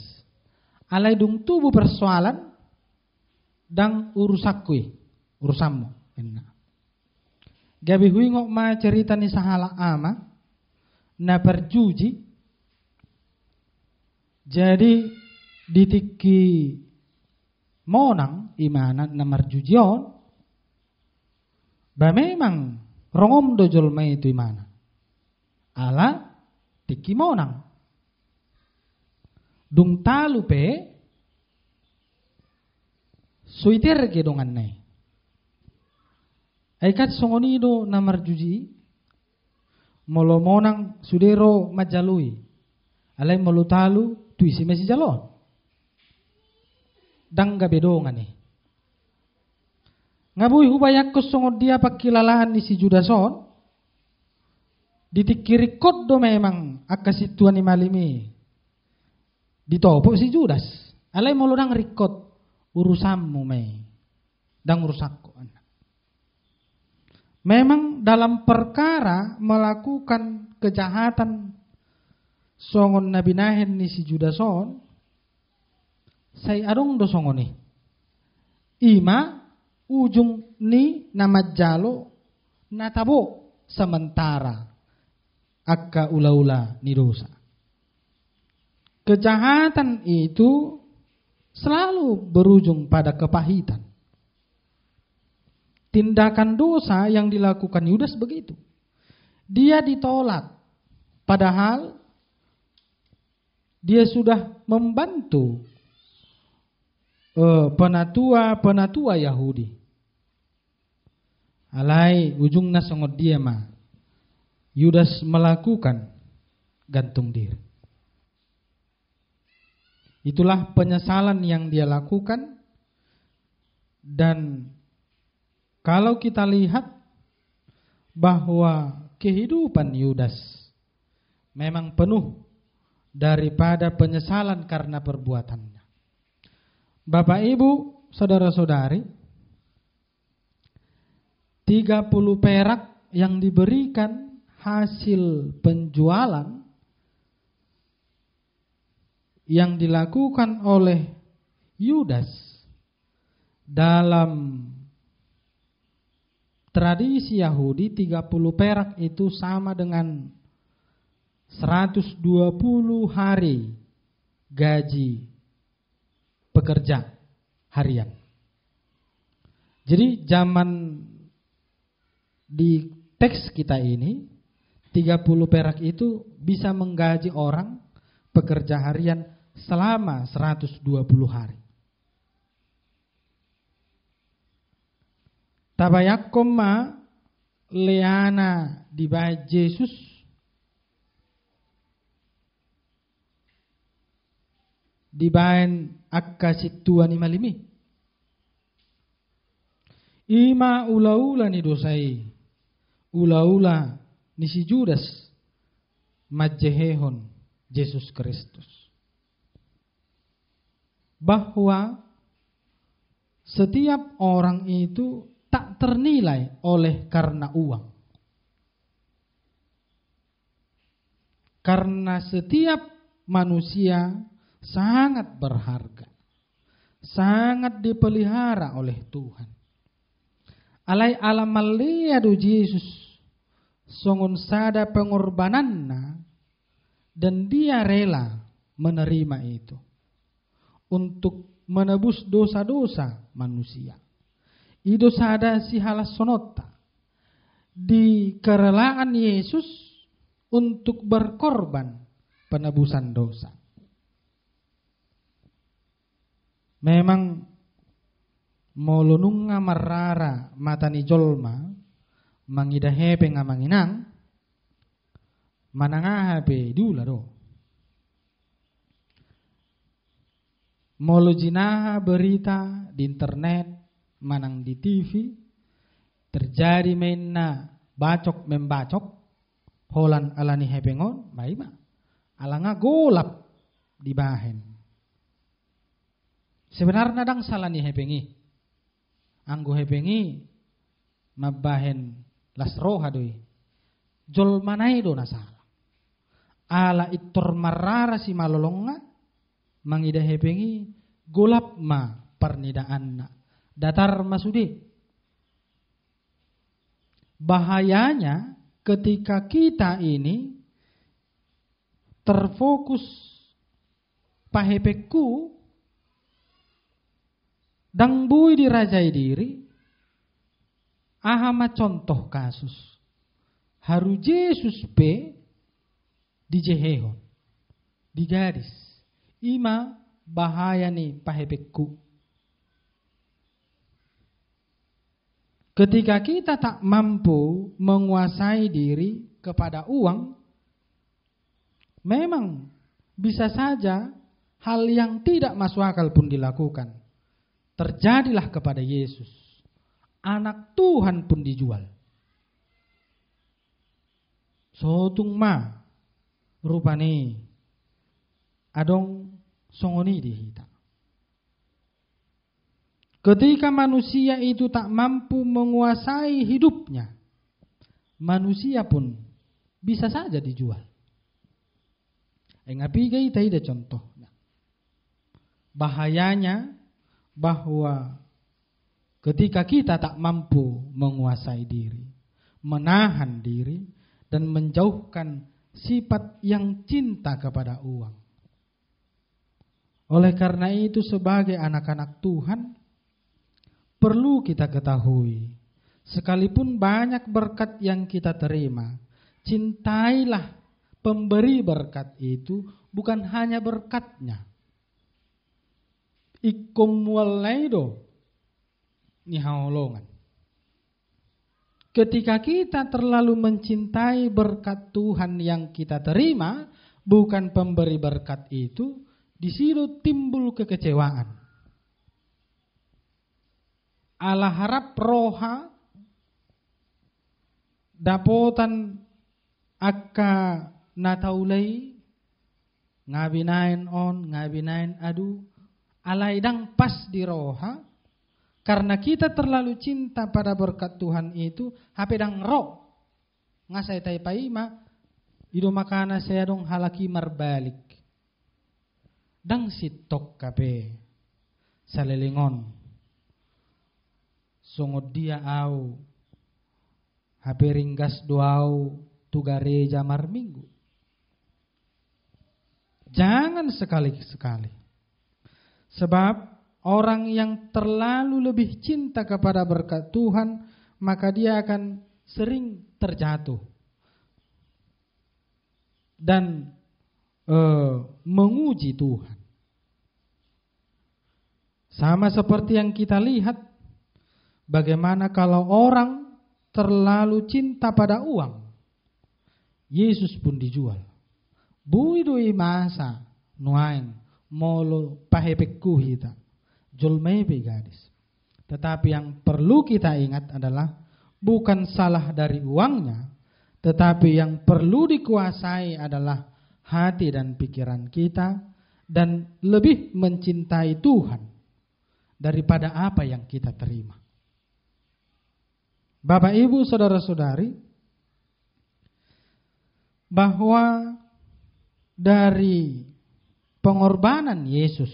Alai dung tubuh persoalan dang urusakui urusanmu. Gabi hui ngok ma cerita ni sahala ama na perjuji. Jadi ditiki monang imana na marjujion. Ba memang rongom dojol mai itu imana. Ala tiki monang. Dung talu pe suiter ke dongan nai. Aikat songonido na marjuji molo monang sudero majalui. Alai molo talu tuisi mesi jalon. Dang gabe dongan ni. Ngabui hubayak ko songod dia pakilalahan ni si Judason. Ditikiri kod do memang akasituan ni malimi. Ditopok si Judas. Alai molo dang rikot urusanmu mei. Dang urusakku. Memang dalam perkara melakukan kejahatan songon nabi nahen ni si Judason. Saya adong do songoni. Ima ujung ni nama jalo natabo sementara akka ula-ula ni dosa. Kejahatan itu selalu berujung pada kepahitan. Tindakan dosa yang dilakukan Yudas begitu. Dia ditolak. Padahal dia sudah membantu penatua Yahudi. Alai ujungnya songod dia mah. Yudas melakukan gantung diri. Itulah penyesalan yang dia lakukan. Dan kalau kita lihat bahwa kehidupan Yudas memang penuh daripada penyesalan karena perbuatannya. Bapak Ibu, saudara-saudari, 30 perak yang diberikan hasil penjualan yang dilakukan oleh Yudas dalam tradisi Yahudi, 30 perak itu sama dengan 120 hari gaji pekerja harian. Jadi zaman di teks kita ini 30 perak itu bisa menggaji orang pekerja harian selama 120 hari. Tabayakom ma leana dibayar Yesus dibayar akka situan imalimi. Ima ula-ula ni dosai. Ula-ula ni si Judas majehehon Yesus Kristus. Bahwa setiap orang itu tak ternilai oleh karena uang. Karena setiap manusia sangat berharga. Sangat dipelihara oleh Tuhan. Alai alamaliadu Yesus songon sada pengorbananna dan dia rela menerima itu untuk menebus dosa-dosa manusia. Ido sada si halas sonota. di kerelaan Yesus untuk berkorban penebusan dosa. Memang molununga marara matani jolma mangidahepe ngamanginang manangahape diula do. Molo jinaha berita di internet manang di TV terjadi mainna bacok membacok holan alani hepengon maima alanga golap di bahen. Sebenarnya dang salah ni hepengi. Anggo hepengi mabahen las roha doi. Jol manai do nasalah. Ala itor marara si malolonga mangida hepengi golap ma pernidaanna. Datar masudi. Bahayanya ketika kita ini terfokus pahepeku dang bui dirajai diri, ahama contoh kasus. Haru Yesus pe di jehehon, di gadis. Ima bahaya nih pahepekku. Ketika kita tak mampu menguasai diri kepada uang, memang bisa saja hal yang tidak masuk akal pun dilakukan. Terjadilah kepada Yesus. Anak Tuhan pun dijual. Sotung ma rupane adong songoni dihita. Ketika manusia itu tak mampu menguasai hidupnya, manusia pun bisa saja dijual. Ngapigai taida contohnya. Bahayanya bahwa ketika kita tak mampu menguasai diri, menahan diri, dan menjauhkan sifat yang cinta kepada uang. Oleh karena itu sebagai anak-anak Tuhan, perlu kita ketahui, sekalipun banyak berkat yang kita terima, cintailah pemberi berkat itu bukan hanya berkatnya. Ikum walaido ni haolongan. Ketika kita terlalu mencintai berkat Tuhan yang kita terima, bukan pemberi berkat itu, di situ timbul kekecewaan. Allah harap roha dapotan akka nataulay ngabinain on, ngabinain adu, alaidang pas di roha, karena kita terlalu cinta pada berkat Tuhan itu, hapedang roh ngasay tay paima, ido makana saya dong halaki marbalik, dang sitok kape salelingon, sungod dia au, hape ringgas doau tugareja marminggu. Jangan sekali-sekali. Sebab orang yang terlalu lebih cinta kepada berkat Tuhan, maka dia akan sering terjatuh dan menguji Tuhan. Sama seperti yang kita lihat, bagaimana kalau orang terlalu cinta pada uang, Yesus pun dijual. Buidoi masa nuain molo pahepekku hita jolmebe gadis. Tetapi yang perlu kita ingat adalah bukan salah dari uangnya, tetapi yang perlu dikuasai adalah hati dan pikiran kita, dan lebih mencintai Tuhan daripada apa yang kita terima. Bapak, Ibu, saudara-saudari, bahwa dari pengorbanan Yesus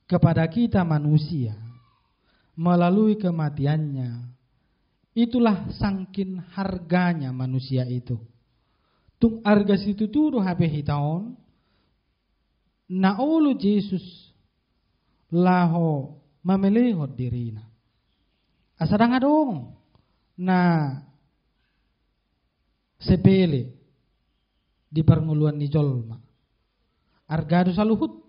kepada kita manusia melalui kematiannya, itulah sangkin harganya manusia itu. Tung arga situ turu hape hitaon na ulu Yesus laho mamelehot dirina. Asadang adong na sepele di pernguluan ni jolma. Argado saluhut.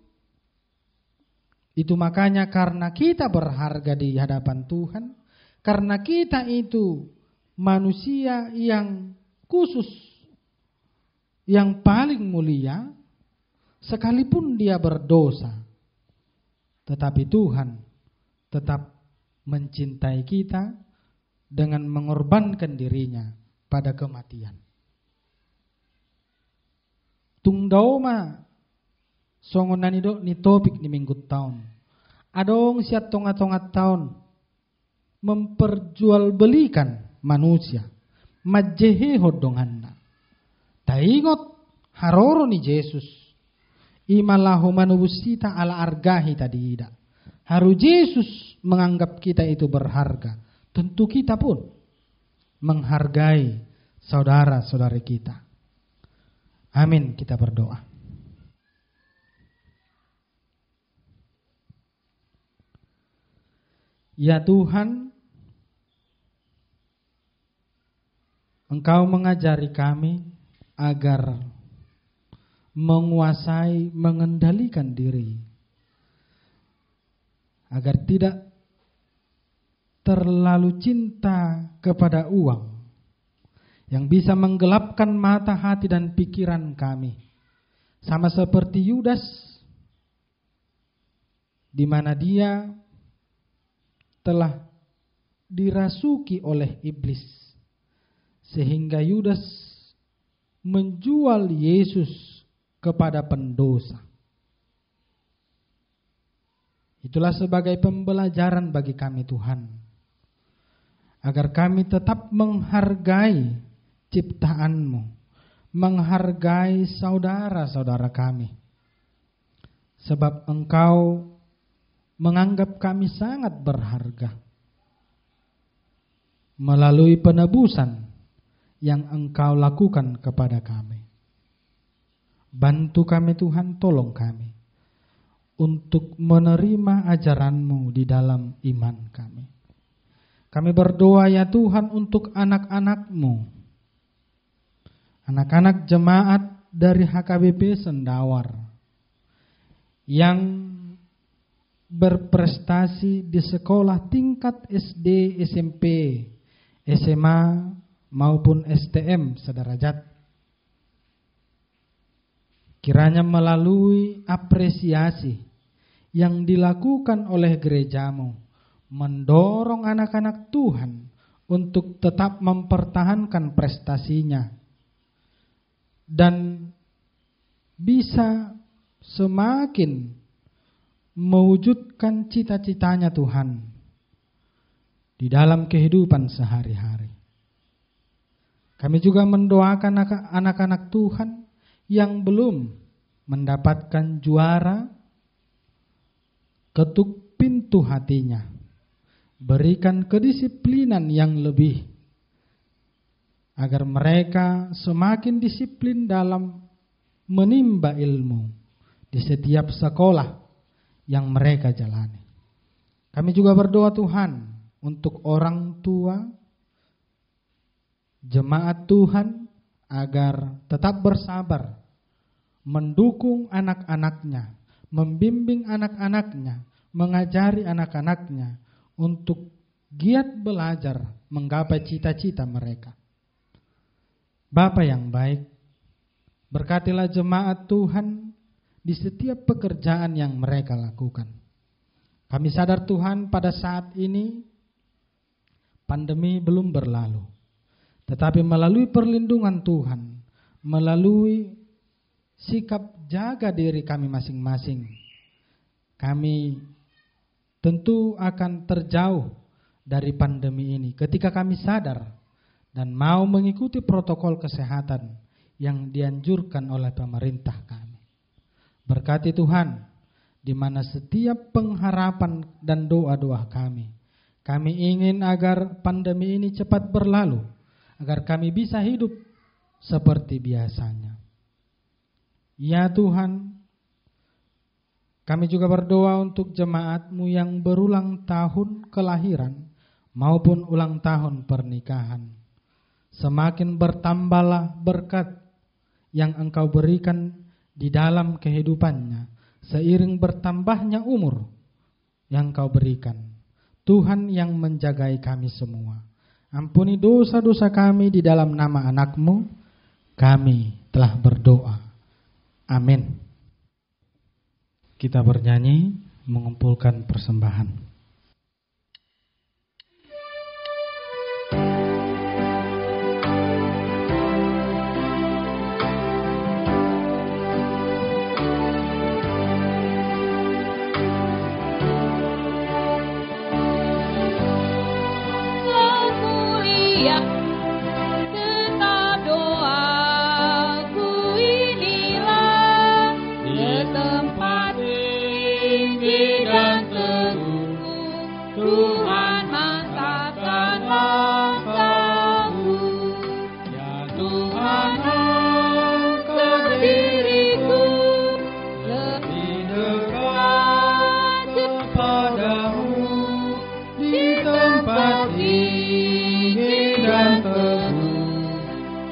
Itu makanya karena kita berharga di hadapan Tuhan, karena kita itu manusia yang khusus, yang paling mulia, sekalipun dia berdosa, tetapi Tuhan tetap mencintai kita dengan mengorbankan dirinya pada kematian. Tungdauma songon nanido ni topik ni minggu tahun. Adong siat tonga-tonga tahun memperjualbelikan manusia. Majjehe hodonganna. Taingot haroro ni Yesus. Imalahu manubusita ala argahi tadida. Haru Yesus menganggap kita itu berharga. Tentu kita pun menghargai saudara-saudari kita. Amin, kita berdoa. Ya Tuhan, Engkau mengajari kami agar menguasai, mengendalikan diri, agar tidak terlalu cinta kepada uang yang bisa menggelapkan mata, hati, dan pikiran kami. Sama seperti Yudas, di mana dia telah dirasuki oleh iblis, sehingga Yudas menjual Yesus kepada pendosa. Itulah sebagai pembelajaran bagi kami Tuhan, agar kami tetap menghargai ciptaan-Mu, menghargai saudara-saudara kami, sebab Engkau menganggap kami sangat berharga melalui penebusan yang Engkau lakukan kepada kami. Bantu kami Tuhan, tolong kami untuk menerima ajaran-Mu di dalam iman kami. Kami berdoa ya Tuhan untuk anak-anak-Mu, anak-anak jemaat dari HKBP Sendawar yang berprestasi di sekolah tingkat SD, SMP, SMA maupun STM sederajat. Kiranya melalui apresiasi yang dilakukan oleh gereja-Mu, mendorong anak-anak Tuhan untuk tetap mempertahankan prestasinya dan bisa semakin mewujudkan cita-citanya Tuhan di dalam kehidupan sehari-hari. Kami juga mendoakan anak-anak Tuhan yang belum mendapatkan juara, ketuk pintu hatinya, berikan kedisiplinan yang lebih, agar mereka semakin disiplin dalam menimba ilmu di setiap sekolah yang mereka jalani. Kami juga berdoa Tuhan untuk orang tua, jemaat Tuhan, agar tetap bersabar, mendukung anak-anaknya, membimbing anak-anaknya, mengajari anak-anaknya untuk giat belajar menggapai cita-cita mereka. Bapa yang baik, berkatilah jemaat Tuhan di setiap pekerjaan yang mereka lakukan. Kami sadar Tuhan pada saat ini pandemi belum berlalu, tetapi melalui perlindungan Tuhan, melalui sikap jaga diri kami masing-masing, kami tentu akan terjauh dari pandemi ini ketika kami sadar dan mau mengikuti protokol kesehatan yang dianjurkan oleh pemerintah kami. Berkati Tuhan, di mana setiap pengharapan dan doa-doa kami ingin agar pandemi ini cepat berlalu, agar kami bisa hidup seperti biasanya. Ya Tuhan, kami juga berdoa untuk jemaat-Mu yang berulang tahun kelahiran maupun ulang tahun pernikahan. Semakin bertambahlah berkat yang Engkau berikan di dalam kehidupannya seiring bertambahnya umur yang Engkau berikan. Tuhan yang menjagai kami semua. Ampuni dosa-dosa kami di dalam nama anak-Mu. Kami telah berdoa. Amin. Kita bernyanyi mengumpulkan persembahan.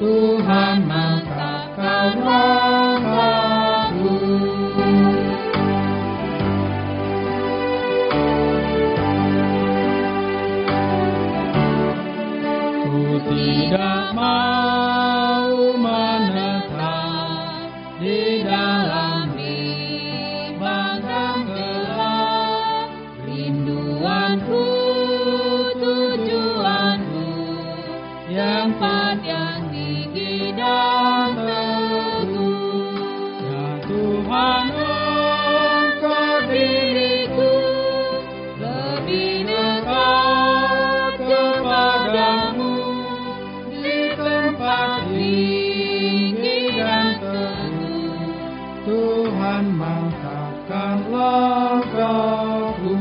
Tuhan mantapkan langkahku. Ku tidak mau menetap di dalam bimbang gelap. Rinduanku, tujuanku yang panjang tinggi dan teguh. Ya Tuhan, Engkau diriku lebih dekat kepadamu di tempat tinggi dan teguh. Tuhan mantapkan langkahku.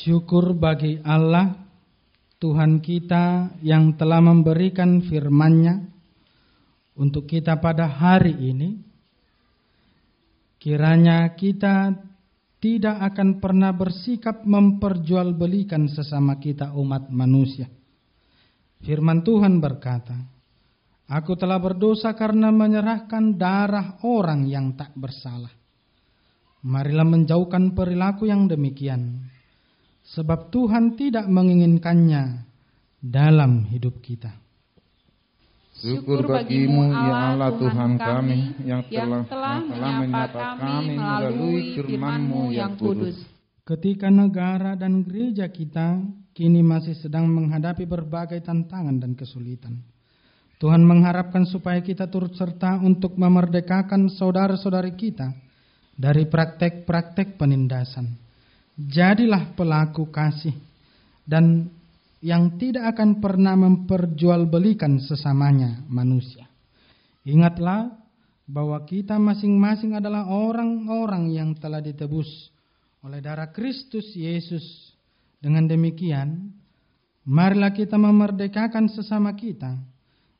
Syukur bagi Allah, Tuhan kita yang telah memberikan firman-Nya untuk kita pada hari ini. Kiranya kita tidak akan pernah bersikap memperjualbelikan sesama kita umat manusia. Firman Tuhan berkata, "Aku telah berdosa karena menyerahkan darah orang yang tak bersalah." Marilah menjauhkan perilaku yang demikian, sebab Tuhan tidak menginginkannya dalam hidup kita. Syukur bagimu ya Allah Tuhan kami yang telah menyapa kami melalui firman-Mu yang kudus. Ketika negara dan gereja kita kini masih sedang menghadapi berbagai tantangan dan kesulitan, Tuhan mengharapkan supaya kita turut serta untuk memerdekakan saudara-saudari kita dari praktek-praktek penindasan. Jadilah pelaku kasih dan yang tidak akan pernah memperjualbelikan sesamanya manusia. Ingatlah bahwa kita masing-masing adalah orang-orang yang telah ditebus oleh darah Kristus Yesus. Dengan demikian, marilah kita memerdekakan sesama kita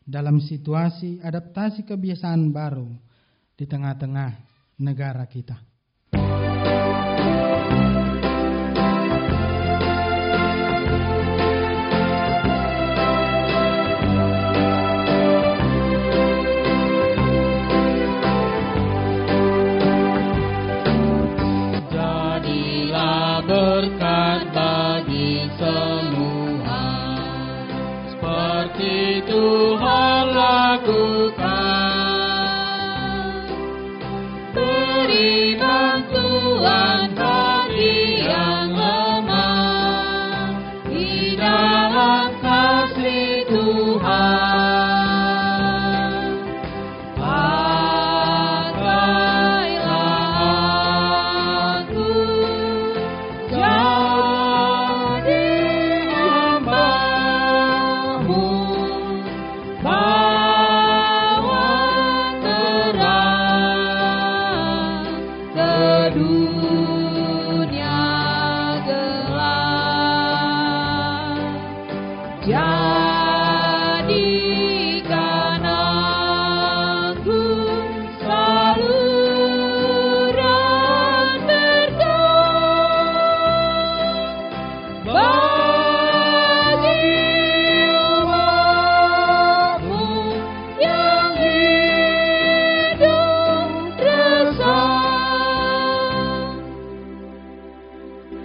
dalam situasi adaptasi kebiasaan baru di tengah-tengah negara kita. Berkat bagi semua, seperti Tuhan lakukan. Beri bantuan bagi yang lemah di dalam kasih Tuhan. Jadikan aku selalu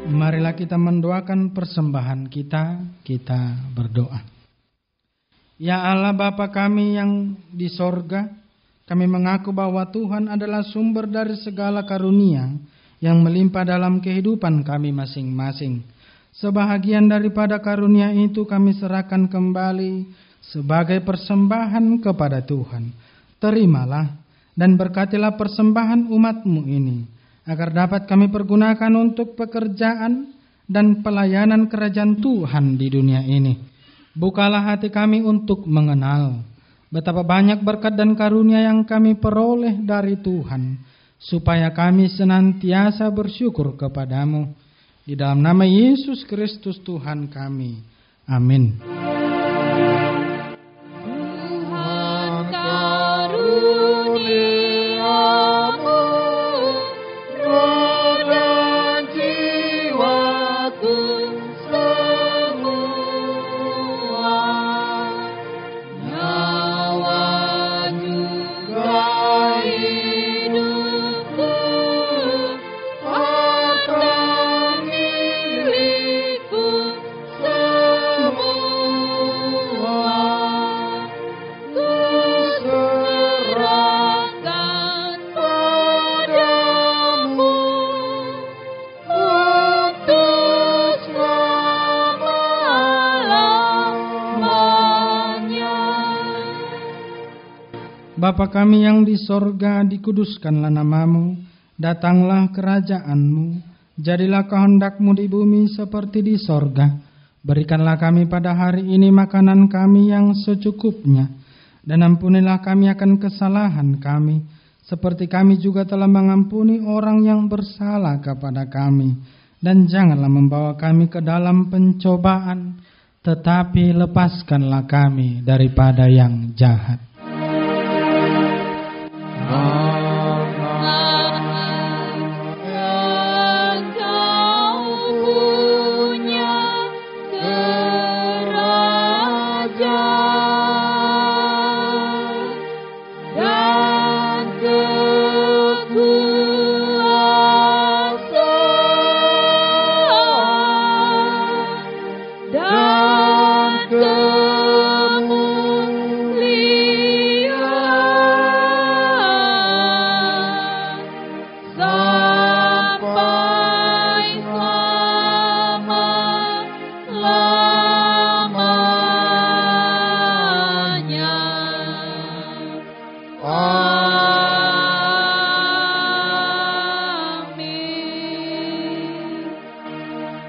Marilah kita mendoakan persembahan kita berdoa. Ya Allah Bapa kami yang di sorga, kami mengaku bahwa Tuhan adalah sumber dari segala karunia yang melimpah dalam kehidupan kami masing-masing. Sebahagian daripada karunia itu kami serahkan kembali sebagai persembahan kepada Tuhan. Terimalah dan berkatilah persembahan umat-Mu ini, agar dapat kami pergunakan untuk pekerjaan dan pelayanan kerajaan Tuhan di dunia ini. Bukalah hati kami untuk mengenal betapa banyak berkat dan karunia yang kami peroleh dari Tuhan, supaya kami senantiasa bersyukur kepadamu. Di dalam nama Yesus Kristus Tuhan kami. Amin. Bapa kami yang di sorga, dikuduskanlah namamu, datanglah kerajaanmu, jadilah kehendak-Mu di bumi seperti di sorga. Berikanlah kami pada hari ini makanan kami yang secukupnya, dan ampunilah kami akan kesalahan kami, seperti kami juga telah mengampuni orang yang bersalah kepada kami. Dan janganlah membawa kami ke dalam pencobaan, tetapi lepaskanlah kami daripada yang jahat.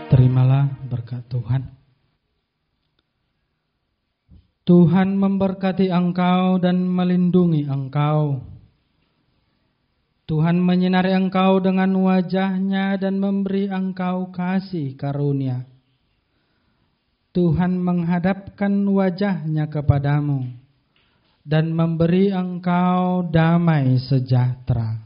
Terimalah berkat Tuhan. Tuhan memberkati engkau dan melindungi engkau. Tuhan menyinari engkau dengan wajah-Nya dan memberi engkau kasih karunia. Tuhan menghadapkan wajah-Nya kepadamu dan memberi engkau damai sejahtera.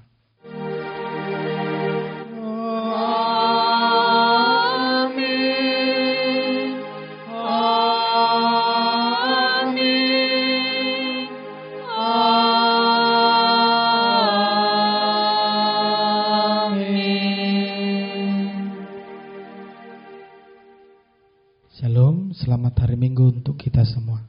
Shalom, selamat hari Minggu untuk kita semua.